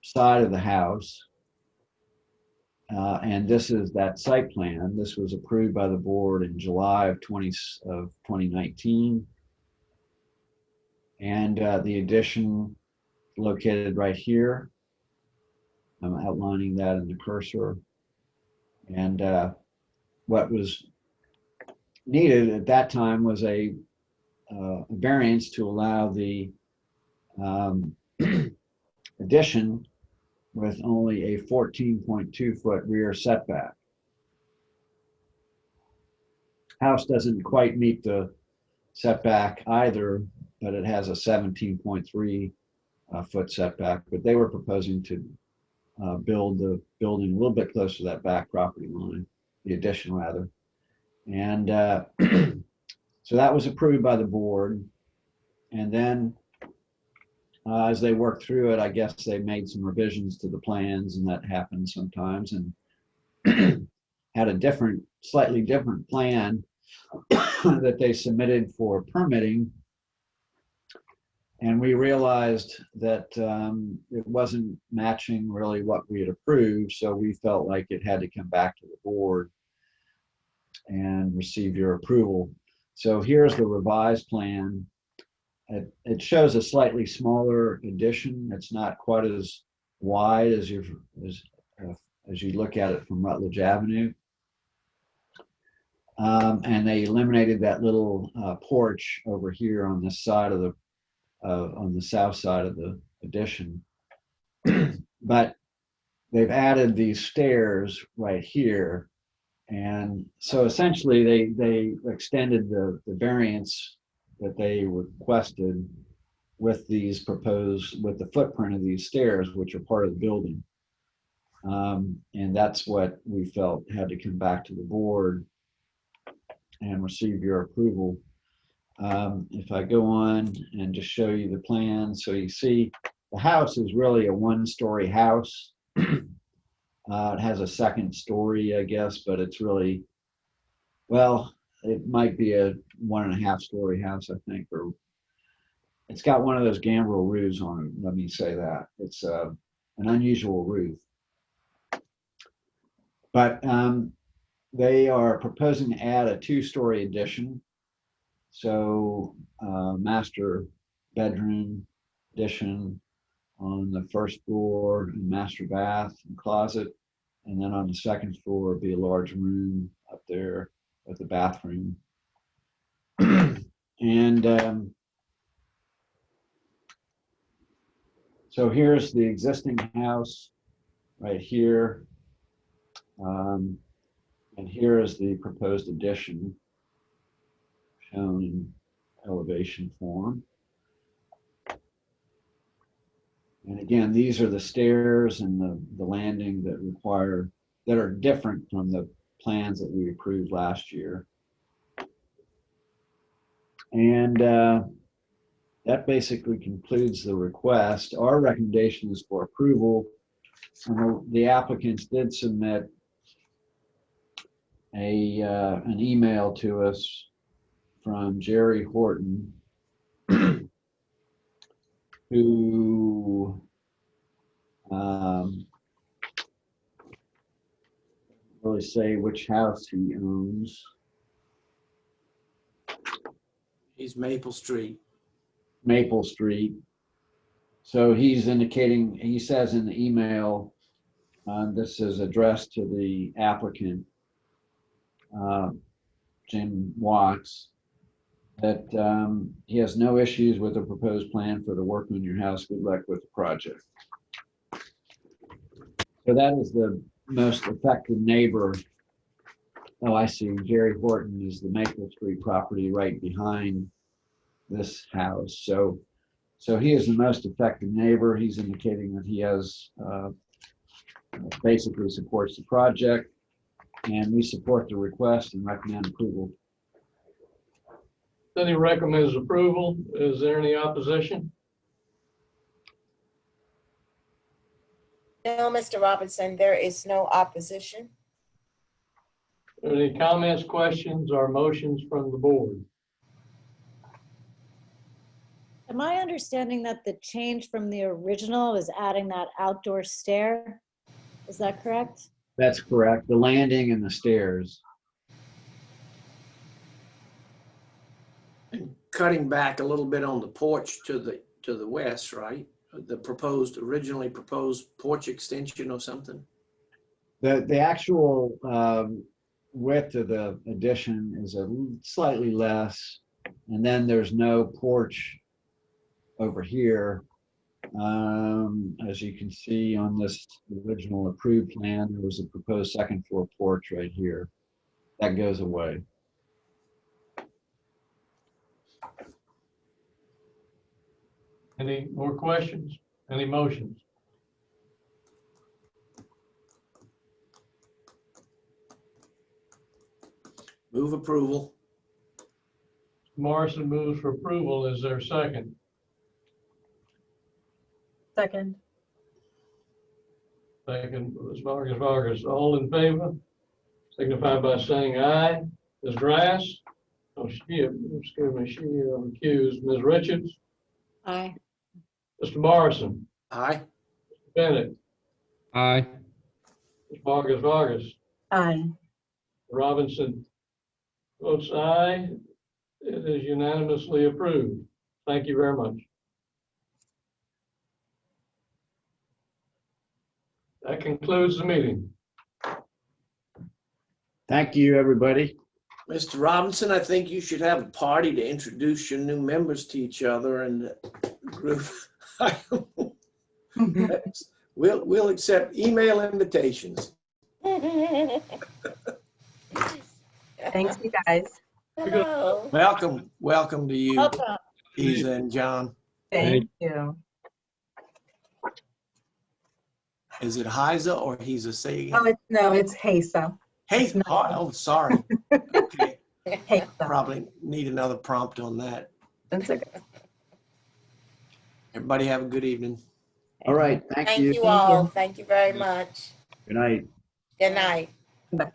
side of the house. And this is that site plan. This was approved by the board in July of 2019. And the addition located right here. I'm outlining that in the cursor. And what was needed at that time was a variance to allow the addition with only a 14.2-foot rear setback. House doesn't quite meet the setback either, but it has a 17.3 foot setback. But they were proposing to build the building a little bit closer to that back property line, the addition rather. And so that was approved by the board. And then as they worked through it, I guess they made some revisions to the plans, and that happens sometimes, and had a slightly different plan that they submitted for permitting And we realized that it wasn't matching really what we had approved, so we felt like it had to come back to the board and receive your approval. So here's the revised plan. It shows a slightly smaller addition. It's not quite as wide as you look at it from Rutledge Avenue. And they eliminated that little porch over here on this side of the on the south side of the addition. But they've added these stairs right here. And so essentially they extended the variance that they requested with these proposed, with the footprint of these stairs, which are part of the building. And that's what we felt had to come back to the board and receive your approval. If I go on and just show you the plan, so you see the house is really a one-story house. It has a second story, I guess, but it's really, well, it might be a 1.5 story house, I think, or it's got one of those gambrel roofs on it. Let me say that. It's an unusual roof. But they are proposing to add a 2-story addition. So master bedroom addition on the first floor, and master bath and closet. And then on the second floor would be a large room up there with the bathroom. And so here's the existing house right here. And here is the proposed addition shown in elevation form. And again, these are the stairs and the landing that are different from the plans that we approved last year. And that basically concludes the request. Our recommendation is for approval. And the applicants did submit an email to us from Jerry Horton, who really say which house he owns. He's Maple Street. Maple Street. So he's indicating, he says in the email, this is addressed to the applicant, Jim Watts, that he has no issues with the proposed plan for the work on your house. Good luck with the project. So that is the most affected neighbor. Oh, I see. Jerry Horton is the Maple Street property right behind this house. So he is the most affected neighbor. He's indicating that he has basically supports the project, and we support the request and recommend approval. Then he recommends approval. Is there any opposition? No, Mr. Robinson, there is no opposition. Any comments, questions, or motions from the board? Am I understanding that the change from the original is adding that outdoor stair? Is that correct? That's correct. The landing and the stairs. Cutting back a little bit on the porch to the west, right? The originally proposed porch extension or something? The actual width of the addition is slightly less, and then there's no porch over here. As you can see on this original approved plan, there was a proposed second floor porch right here. That goes away. Any more questions? Any motions? Move approval. Morrison moves for approval. Is there a second? Second. Second, Ms. Vargas. All in favor? Signify by saying aye. Ms. Grass? Oh, she recused. Ms. Richards? Aye. Mr. Morrison, Aye. Bennett, Aye. Ms. Vargas, Aye. Robinson votes aye. It is unanimously approved. Thank you very much. That concludes the meeting. Thank you, everybody. Mr. Robinson, I think you should have a party to introduce your new members to each other and the group. We'll accept email invitations. Thanks, you guys. Hello. Welcome to you, Welcome. Isa and John. Thank you. Is it Heiza or Heiza? Say Oh, again. no, it's Hesa. Hey, oh, sorry. Okay, Hesa. probably need another prompt on that. That's okay. Everybody have a good evening. All right, thank Thank you. you all. Thank you very much. Good night. Good night. Bye.